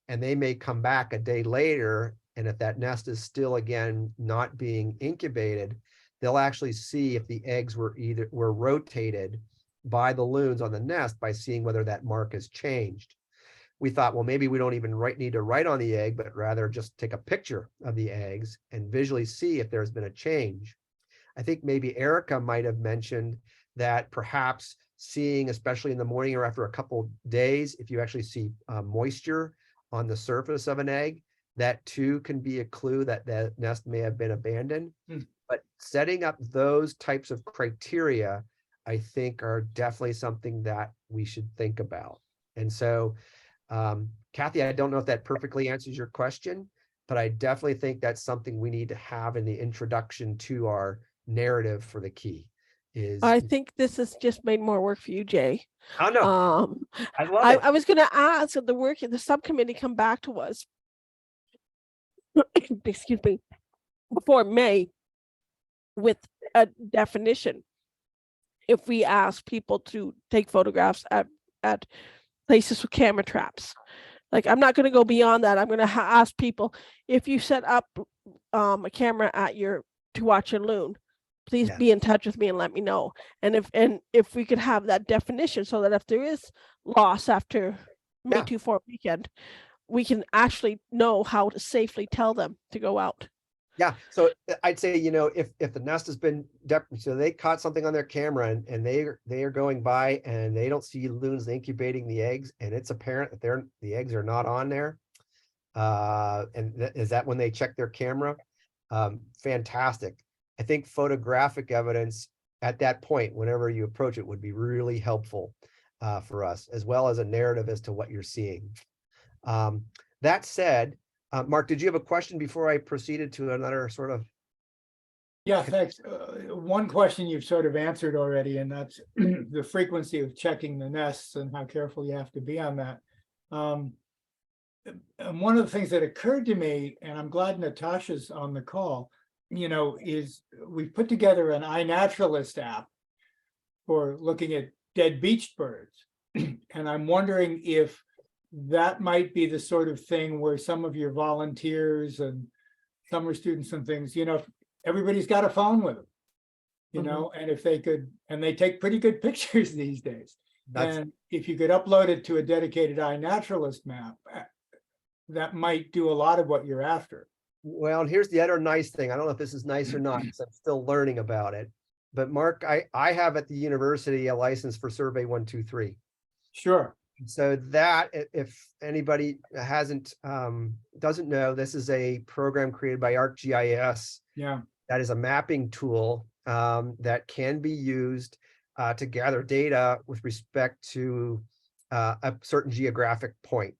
and they may come back a day later. And if that nest is still, again, not being incubated, they'll actually see if the eggs were rotated by the loons on the nest by seeing whether that mark has changed. We thought, well, maybe we don't even need to write on the egg, but rather just take a picture of the eggs and visually see if there's been a change. I think maybe Erica might have mentioned that perhaps seeing, especially in the morning or after a couple of days, if you actually see moisture on the surface of an egg, that too can be a clue that the nest may have been abandoned. But setting up those types of criteria, I think, are definitely something that we should think about. And so, Kathy, I don't know if that perfectly answers your question, but I definitely think that's something we need to have in the introduction to our narrative for the key. I think this has just made more work for you, Jay. Oh no, I love it. I was going to ask that the subcommittee come back to us, excuse me, before May with a definition. If we ask people to take photographs at places with camera traps, like, I'm not going to go beyond that. I'm going to ask people, if you set up a camera to watch a loon, please be in touch with me and let me know. And if we could have that definition, so that if there is loss after May 24 weekend, we can actually know how to safely tell them to go out. Yeah, so I'd say, you know, if the nest has been so they caught something on their camera and they are going by and they don't see loons incubating the eggs, and it's apparent that the eggs are not on there, and is that when they check their camera? Fantastic. I think photographic evidence at that point, whenever you approach it, would be really helpful for us, as well as a narrative as to what you're seeing. That said, Mark, did you have a question before I proceeded to another sort of? Yeah, thanks. One question you've sort of answered already, and that's the frequency of checking the nests and how careful you have to be on that. And one of the things that occurred to me, and I'm glad Natasha's on the call, is we've put together an iNaturalist app for looking at dead beached birds. And I'm wondering if that might be the sort of thing where some of your volunteers and summer students and things, everybody's got a phone with them, and if they could, and they take pretty good pictures these days. And if you could upload it to a dedicated iNaturalist map, that might do a lot of what you're after. Well, and here's the other nice thing. I don't know if this is nice or not, because I'm still learning about it. But Mark, I have at the university a license for Survey 123. Sure. So that, if anybody doesn't know, this is a program created by ArcGIS. Yeah. That is a mapping tool that can be used to gather data with respect to a certain geographic point.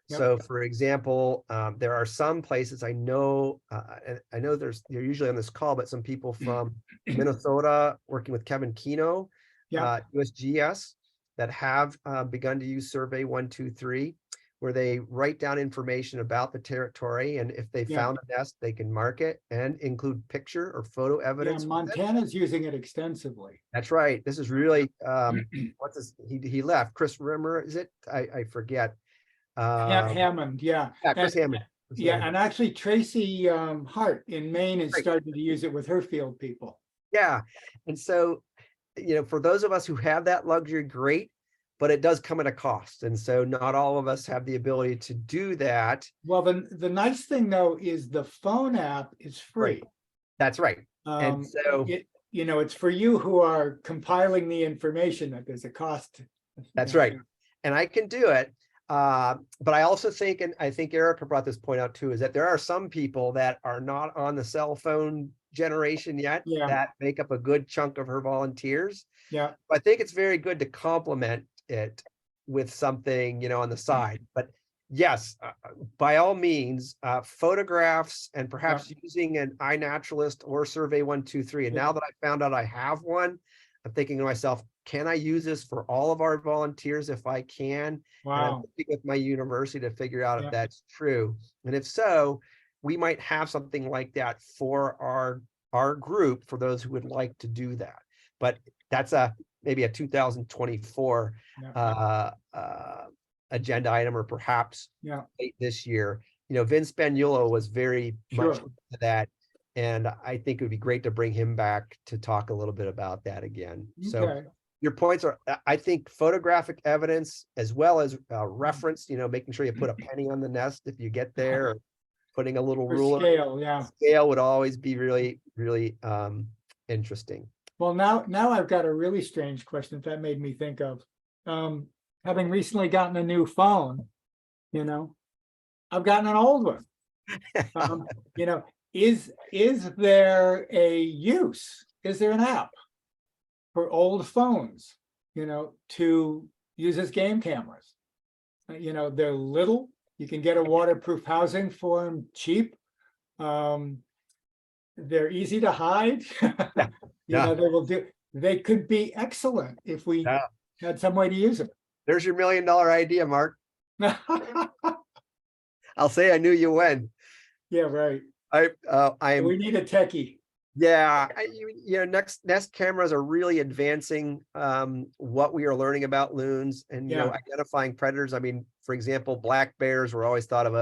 Yep. So, for example, there are some places I know you're usually on this call, but some people from Minnesota working with Kevin Keno, USGS, that have begun to use Survey 123, where they write down information about the territory, and if they found a nest, they can mark it and include picture or photo evidence. Yeah, Montana's using it extensively. That's right. This is really what's his, he left. Chris Rimmer, is it? I forget. Hammond, yeah. Chris Hammond. And actually Tracy Hart in Maine is starting to use it with her field people. Yeah, and so, for those of us who have that luxury, great, but it does come at a cost. And so not all of us have the ability to do that. Well, the nice thing though is the phone app is free. Right. That's right. And so it's for you who are compiling the information that there's a cost. That's right. And I can do it. But I also think, and I think Erica brought this point out too, is that there are some people that are not on the cell phone generation yet that make up a good chunk of her volunteers. Yeah. I think it's very good to complement it with something, on the side. But yes, by all means, photographs and perhaps using an iNaturalist or Survey 123. And now that I found out I have one, I'm thinking to myself, can I use this for all of our volunteers if I can? Wow. And I'm working with my university to figure out if that's true. And if so, we might have something like that for our group, for those who would like to do that. But that's maybe a 2024 agenda item, or perhaps late this year. Vince Spagnuolo was very much into that. And I think it would be great to bring him back to talk a little bit about that again. So your points are, I think, photographic evidence as well as reference, making sure you put a penny on the nest if you get there, or putting a little ruler. Scale would always be really, really interesting. Well, now I've got a really strange question that made me think of, having recently gotten a new phone, I've gotten an old one. Is there a use? Is there an app for old phones, to use as game cameras? They're little. You can get a waterproof housing for them cheap. They're easy to hide. They could be excellent if we had some way to use them. There's your $1 million idea, Mark. I'll say I knew you when. Yeah, right. We need a techie. Yeah, Nest cameras are really advancing what we are learning about loons and identifying predators. I mean, for example, black bears were always thought of,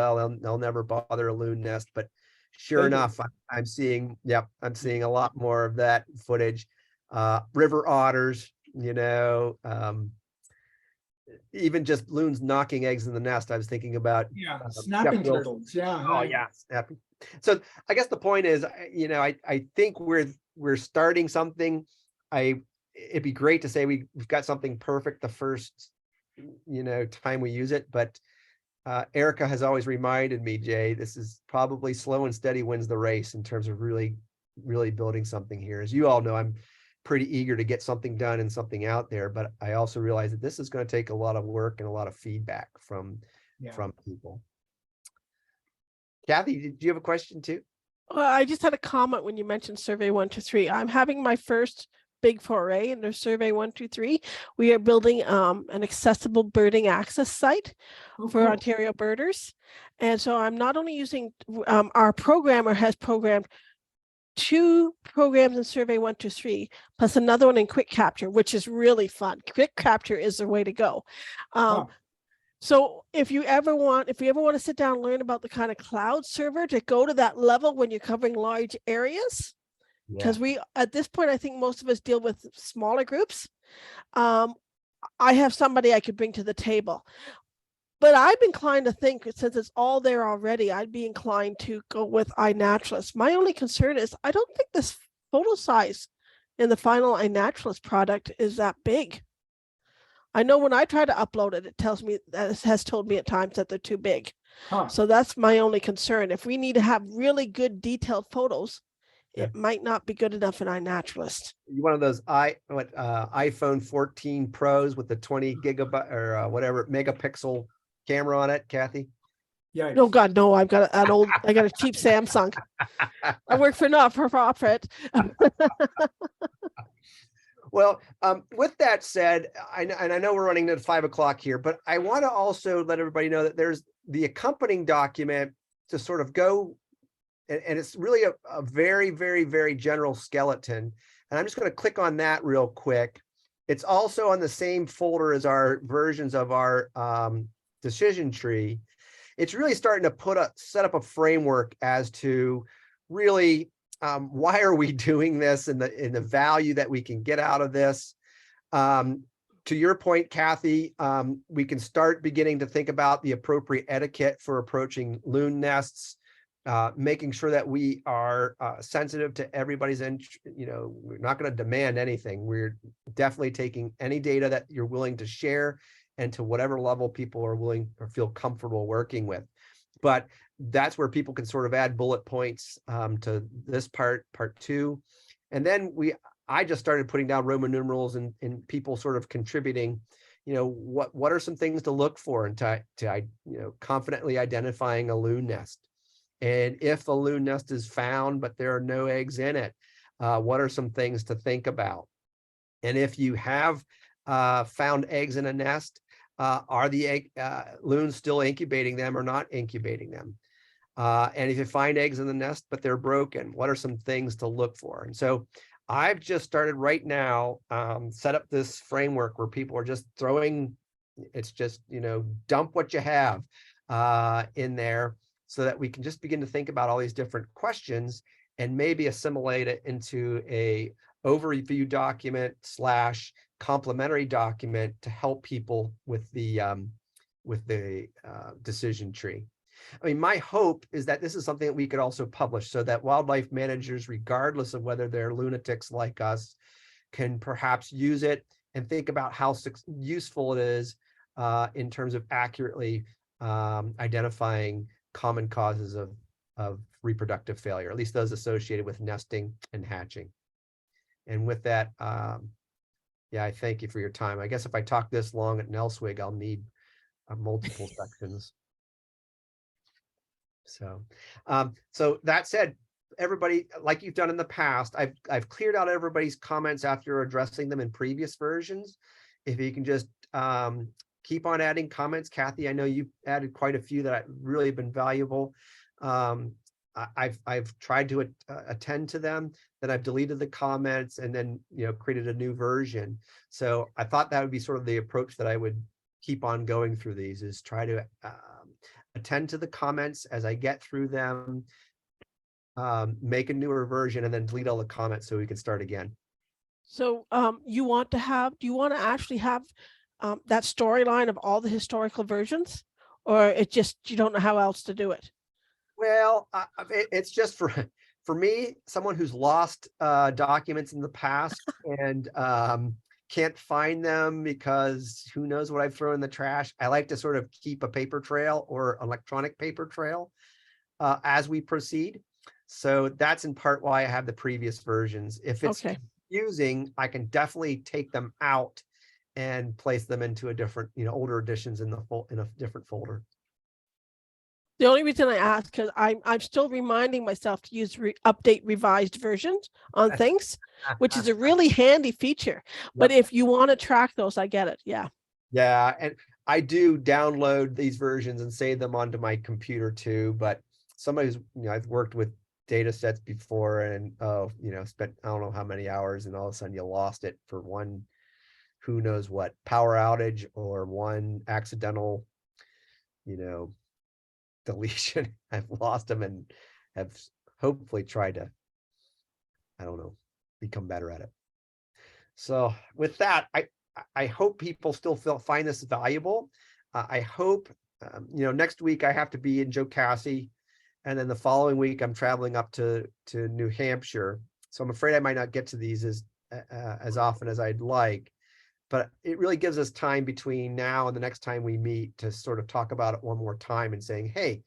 they'll never bother a loon nest, but sure enough, I'm seeing a lot more of that footage. River otters, even just loons knocking eggs in the nest. I was thinking about snapping turtles. Oh yeah, snapping. So I guess the point is, I think we're starting something. It'd be great to say we've got something perfect the first, time we use it. But Erica has always reminded me, Jay, this is probably slow and steady wins the race in terms of really really building something here. As you all know, I'm pretty eager to get something done and something out there, but I also realize that this is going to take a lot of work and a lot of feedback from people. Kathy, did you have a question too? Well, I just had a comment when you mentioned Survey 123. I'm having my first big foray into Survey 123. We are building an accessible birding access site for Ontario birders. And so I'm not only using, our programmer has programmed 2 programs in Survey 123, plus another one in Quick Capture, which is really fun. Quick Capture is the way to go. So if you ever want to sit down and learn about the kind of cloud server to go to that level when you're covering large areas, because we, at this point, I think most of us deal with smaller groups. I have somebody I could bring to the table. But I'm inclined to think, since it's all there already, I'd be inclined to go with iNaturalist. My only concern is I don't think this photo size in the final iNaturalist product is that big. I know when I try to upload it, it tells me that it has told me at times that they're too big. So that's my only concern. If we need to have really good detailed photos, it might not be good enough in iNaturalist. One of those iPhone 14 Pros with the 20 gigabyte or whatever megapixel camera on it, Kathy? Yeah. No, God, no. I got a cheap Samsung. I work for not for profit. Well, with that said, I know we're running to 5 o'clock here, but I want to also let everybody know that there's the accompanying document to sort of go, and it's really a very, very, very general skeleton. And I'm just going to click on that real quick. It's also on the same folder as our versions of our decision tree. It's really starting to set up a framework as to really why are we doing this and the value that we can get out of this. To your point, Kathy, we can start beginning to think about the appropriate etiquette for approaching loon nests, making sure that we are sensitive to everybody's we're not going to demand anything. We're definitely taking any data that you're willing to share and to whatever level people are willing or feel comfortable working with. But that's where people can sort of add bullet points to this part 2. And then I just started putting down Roman numerals and people sort of contributing, what are some things to look for and to confidently identifying a loon nest. And if a loon nest is found, but there are no eggs in it, what are some things to think about? And if you have found eggs in a nest, are the loons still incubating them or not incubating them? And if you find eggs in the nest, but they're broken, what are some things to look for? And so I've just started right now, set up this framework where people are just throwing, it's just, dump what you have in there so that we can just begin to think about all these different questions and maybe assimilate it into a overview document / complementary document to help people with the decision tree. I mean, my hope is that this is something that we could also publish so that wildlife managers, regardless of whether they're lunatics like us, can perhaps use it and think about how useful it is in terms of accurately identifying common causes of reproductive failure, at least those associated with nesting and hatching. And with that, I thank you for your time. I guess if I talk this long at Nelswig, I'll need multiple sections. So, so that said, everybody, like you've done in the past, I've cleared out everybody's comments after addressing them in previous versions. If you can just keep on adding comments, Kathy, I know you've added quite a few that have really been valuable. I've tried to attend to them, then I've deleted the comments and then created a new version. So I thought that would be sort of the approach that I would keep on going through these, is try to attend to the comments as I get through them, make a newer version, and then delete all the comments so we can start again. So do you want to actually have that storyline of all the historical versions, or it just, you don't know how else to do it? Well, it's just for me, someone who's lost documents in the past and can't find them because who knows what I've thrown in the trash. I like to sort of keep a paper trail or electronic paper trail as we proceed. So that's in part why I have the previous versions. If it's Okay. confusing, I can definitely take them out and place them into a different, older editions in in a different folder. The only reason I ask, because I'm still reminding myself to use update revised versions on things, which is a really handy feature. But Yep. if you want to track those, I get it. Yeah. Yeah, and I do download these versions and save them onto my computer too. But somebody's, I've worked with data sets before and spent I don't know how many hours, and all of a sudden you lost it for one, who knows what, power outage or one accidental, deletion. I've lost them and have hopefully tried to, I don't know, become better at it. So with that, I hope people still find this valuable. I hope, next week I have to be in Jocassee, and then the following week I'm traveling up to New Hampshire. So I'm afraid I might not get to these as often as I'd like, but it really gives us time between now and the next time we meet to sort of talk about it one more time and saying, hey,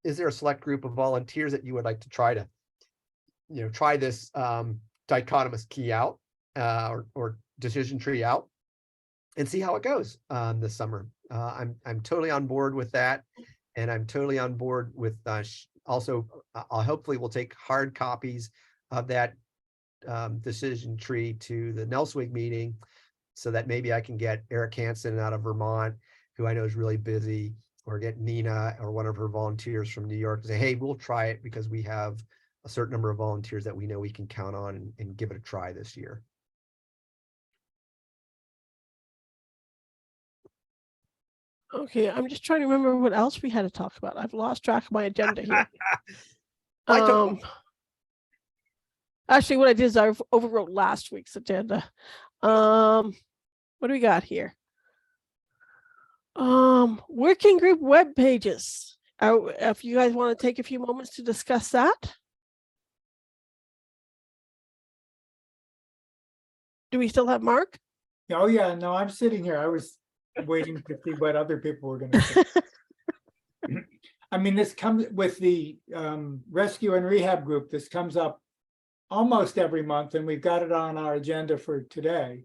is there a select group of volunteers that you would like to try this dichotomous key out or decision tree out, and see how it goes this summer. I'm totally on board with that, and I'm totally on board with also. I'll hopefully we'll take hard copies of that decision tree to the Nelswig meeting, so that maybe I can get Eric Hansen out of Vermont, who I know is really busy, or get Nina or one of her volunteers from New York and say, hey, we'll try it because we have a certain number of volunteers that we know we can count on, and give it a try this year. Okay. I'm just trying to remember what else we had to talk about. I've lost track of my agenda here. I took Actually, what I did is I overwrote last week's agenda. What do we got here? Working group web pages. If you guys want to take a few moments to discuss that. Do we still have Mark? Oh, yeah, no, I'm sitting here. I was waiting to see what other people were going to say. I mean, this comes with the rescue and rehab group. This comes up almost every month, and we've got it on our agenda for today.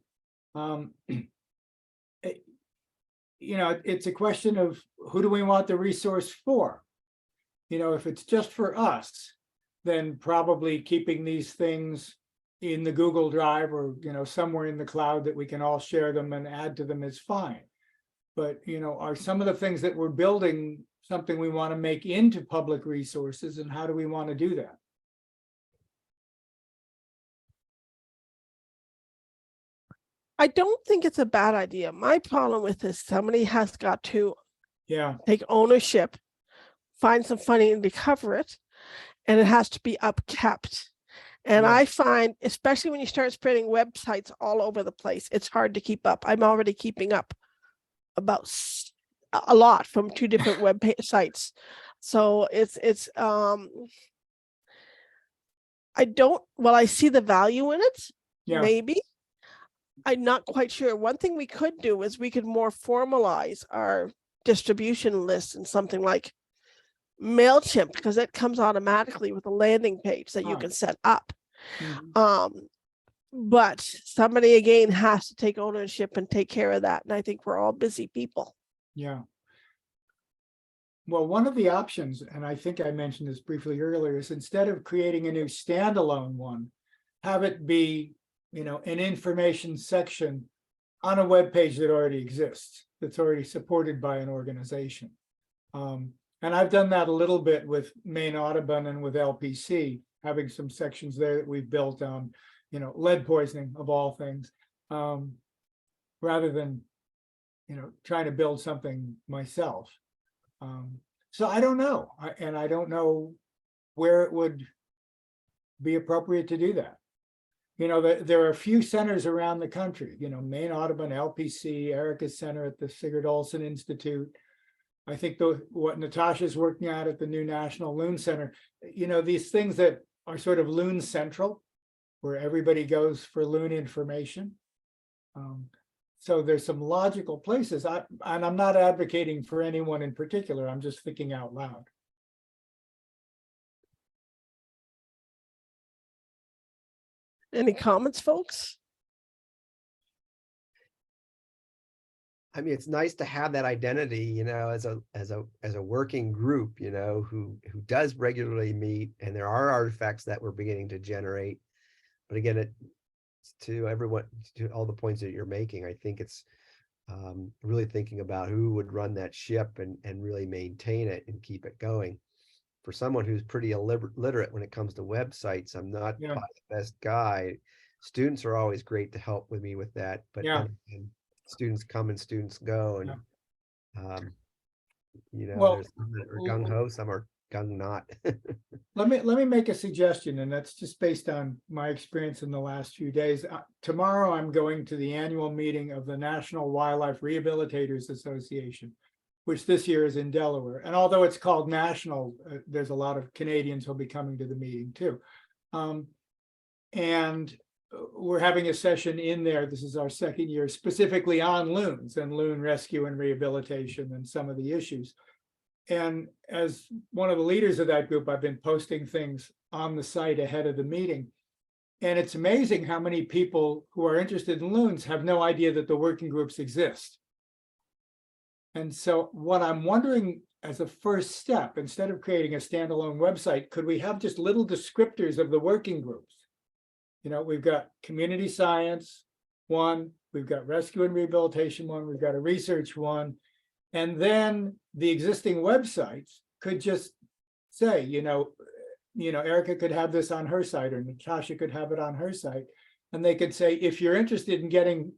It's a question of who do we want the resource for? If it's just for us, then probably keeping these things in the Google Drive or, somewhere in the cloud that we can all share them and add to them is fine. But, are some of the things that we're building something we want to make into public resources, and how do we want to do that? I don't think it's a bad idea. My problem with this, somebody has got to take ownership, find some funding to cover it, and it has to be upkept. And I find, especially when you start spreading websites all over the place, it's hard to keep up. I'm already keeping up about a lot from 2 different web sites. So I see the value in it, maybe. I'm not quite sure. One thing we could do is we could more formalize our distribution list in something like MailChimp, because it comes automatically with a landing page that you can set up. But somebody again has to take ownership and take care of that. And I think we're all busy people. Yeah. Well, one of the options, and I think I mentioned this briefly earlier, is instead of creating a new standalone one, have it be, an information section on a web page that already exists, that's already supported by an organization. And I've done that a little bit with Maine Audubon and with LPC, having some sections there that we've built on, lead poisoning of all things, rather than, trying to build something myself. So I don't know. I don't know where it would be appropriate to do that. There are a few centers around the country, Maine Audubon, LPC, Erica's Center at the Sigurd Olson Institute. I think what Natasha's working at the new National Loon Center, these things that are sort of Loon Central, where everybody goes for Loon information. So there's some logical places. And I'm not advocating for anyone in particular. I'm just thinking out loud. Any comments, folks? I mean, it's nice to have that identity, you know, as a working group, you know, who does regularly meet, and there are artifacts that we're beginning to generate. But again, to everyone, to all the points that you're making, I think it's really thinking about who would run that ship and really maintain it and keep it going. For someone who's pretty illiterate when it comes to websites, I'm not Yeah. probably the best guy. Students are always great to help with me with that, but Yeah. and students come and students go, and you know, Well, there's some that are gung ho, some are gung not. let me make a suggestion, and that's just based on my experience in the last few days. Tomorrow, I'm going to the annual meeting of the National Wildlife Rehabilitators Association, which this year is in Delaware. And although it's called national, there's a lot of Canadians who'll be coming to the meeting too. And we're having a session in there. This is our second year, specifically on loons and loon rescue and rehabilitation and some of the issues. And as one of the leaders of that group, I've been posting things on the site ahead of the meeting. And it's amazing how many people who are interested in loons have no idea that the working groups exist. And so what I'm wondering as a first step, instead of creating a standalone website, could we have just little descriptors of the working groups? You know, we've got community science one, we've got rescue and rehabilitation one, we've got a research one. And then the existing websites could just say, you know, Erica could have this on her site, or Natasha could have it on her site. And they could say, if you're interested in getting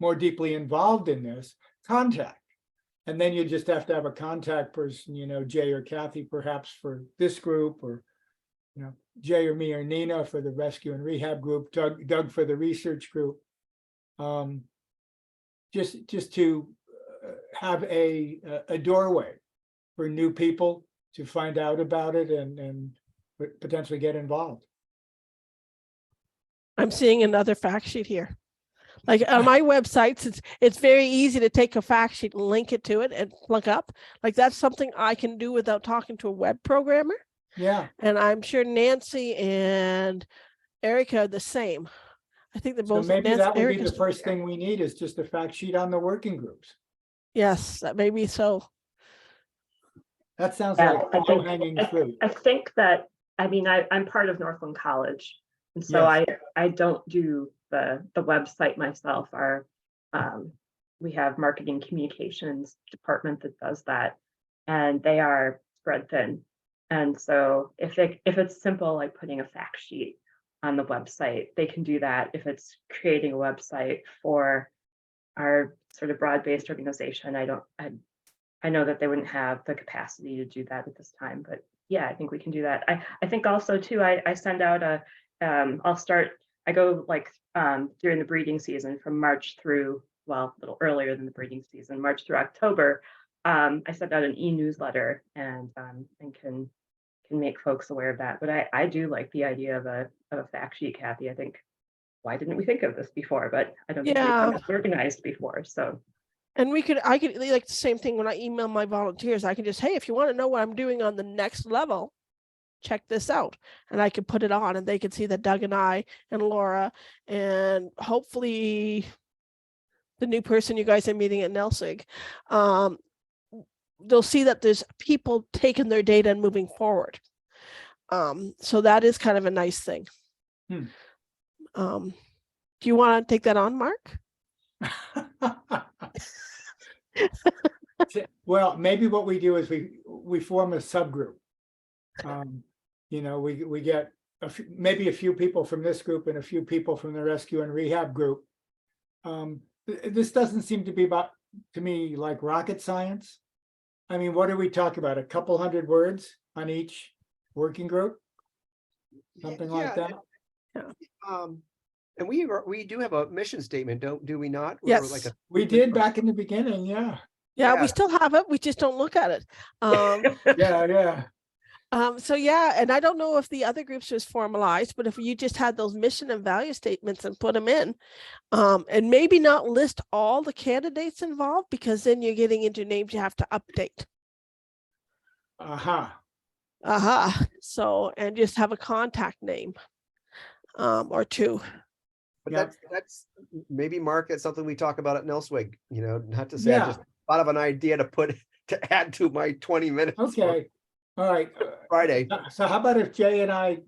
more deeply involved in this, contact. And then you just have to have a contact person, you know, Jay or Kathy, perhaps for this group, or, you know, Jay or me or Nina for the rescue and rehab group, Doug for the research group. Just to have a doorway for new people to find out about it and potentially get involved. I'm seeing another fact sheet here. Like on my websites, it's very easy to take a fact sheet and link it to it and plug up. Like that's something I can do without talking to a web programmer. Yeah. And I'm sure Nancy and Erica are the same. I think they're So both. maybe Nancy, that would be Erica's- the first thing we need, is just a fact sheet on the working groups. Yes, that may be so. That sounds Yeah, like I think- low-hanging fruit. I think that, I mean, I'm part of Northland College, and so I don't do the website myself. We have marketing communications department that does that, and they are spread thin. And so if it's simple, like putting a fact sheet on the website, they can do that. If it's creating a website for our sort of broad-based organization, I know that they wouldn't have the capacity to do that at this time, but yeah, I think we can do that. I think also too, I send out I go like during the breeding season from March through, well, a little earlier than the breeding season, March through October. I send out an e-newsletter and can make folks aware of that. But I do like the idea of a fact sheet, Kathy. I think, why didn't we think of this before? But I don't think we've done it organized before. So. And I could like the same thing when I email my volunteers. I can just, hey, if you want to know what I'm doing on the next level, check this out. And I can put it on and they can see that Doug and I and Laura and hopefully the new person you guys are meeting at Nelsig, they'll see that there's people taking their data and moving forward. So that is kind of a nice thing. Do you want to take that on, Mark? Well, maybe what we do is we form a subgroup. You know, we get maybe a few people from this group and a few people from the rescue and rehab group. This doesn't seem to be to me like rocket science. I mean, what are we talking about? A couple hundred words on each working group? Something like that? Yeah. And we do have a mission statement, do we not? Yes. Like We did back in the beginning, yeah. Yeah, we still have it. We just don't look at it. Yeah. So yeah, and I don't know if the other groups was formalized, but if you just had those mission and value statements and put them in, and maybe not list all the candidates involved, because then you're getting into names you have to update. So, and just have a contact name. or two. But Yeah. that's maybe, Mark, that's something we talk about at Nelswig, not to say I just thought of an idea to add to my 20 minutes. on Okay, all right. Friday. So how about if Jay and I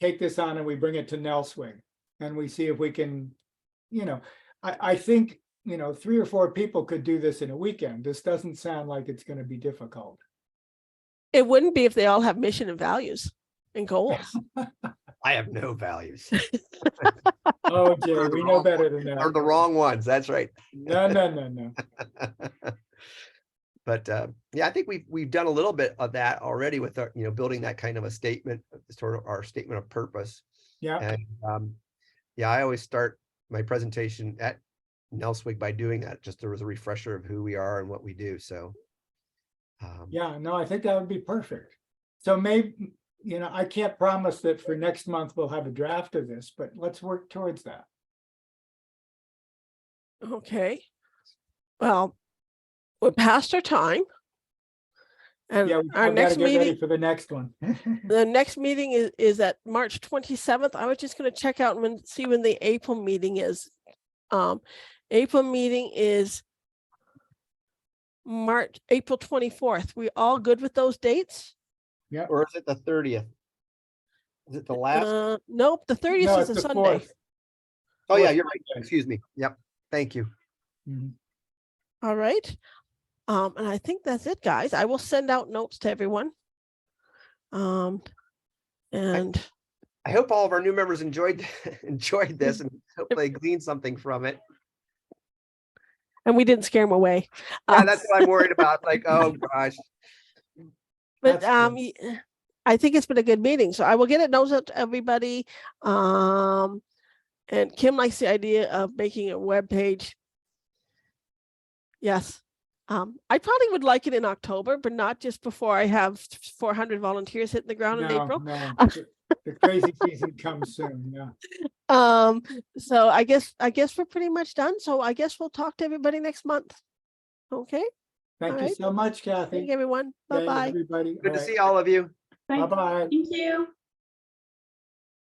take this on and we bring it to Nelswig and we see if we can, I think, 3 or 4 people could do this in a weekend. This doesn't sound like it's going to be difficult. It wouldn't be if they all have mission and values and goals. I have no values. Oh, Jay, They're the we know wrong better than Are that. the wrong ones. That's right. No. But yeah, I think we've done a little bit of that already with our, building that kind of a statement, sort of our statement of purpose. Yeah, And yeah, I always start my presentation at Nelswig by doing that, just as a refresher of who we are and what we do. So yeah, no, I think that would be perfect. So maybe, I can't promise that for next month we'll have a draft of this, but let's work towards that. Okay. Well, we're past our time. And Yeah, our I've got to next get ready meeting, for the next one. the next meeting is at March 27th. I was just going to check out and see when the April meeting is. April meeting is April 24th. We all good with those dates? or is it the 30th? Is it the last? Nope, the 30th No, is it's a the Sunday. 4th. Oh yeah, fourth you're right. Excuse me. Yep. Thank you. Mhm. All right. And I think that's it, guys. I will send out notes to everyone. And I hope all of our new members enjoyed this and hope they gleaned something from it. we didn't scare them away. Yeah, that's what I'm worried about. Like, oh gosh. But That's good. I think it's been a good meeting. So I will get it notes out to everybody. And Kim likes the idea of making a web page. Yes. I probably would like it in October, but not just before I have 400 volunteers hitting the ground in April. No, the crazy season comes soon, yeah. So I guess we're pretty much done. So I guess we'll talk to everybody next month. Okay. Thank All you right. so much, Kathy. Thank you, everyone. Okay, Bye-bye. everybody. Good to All see all of you. right. Bye-bye. Thank you.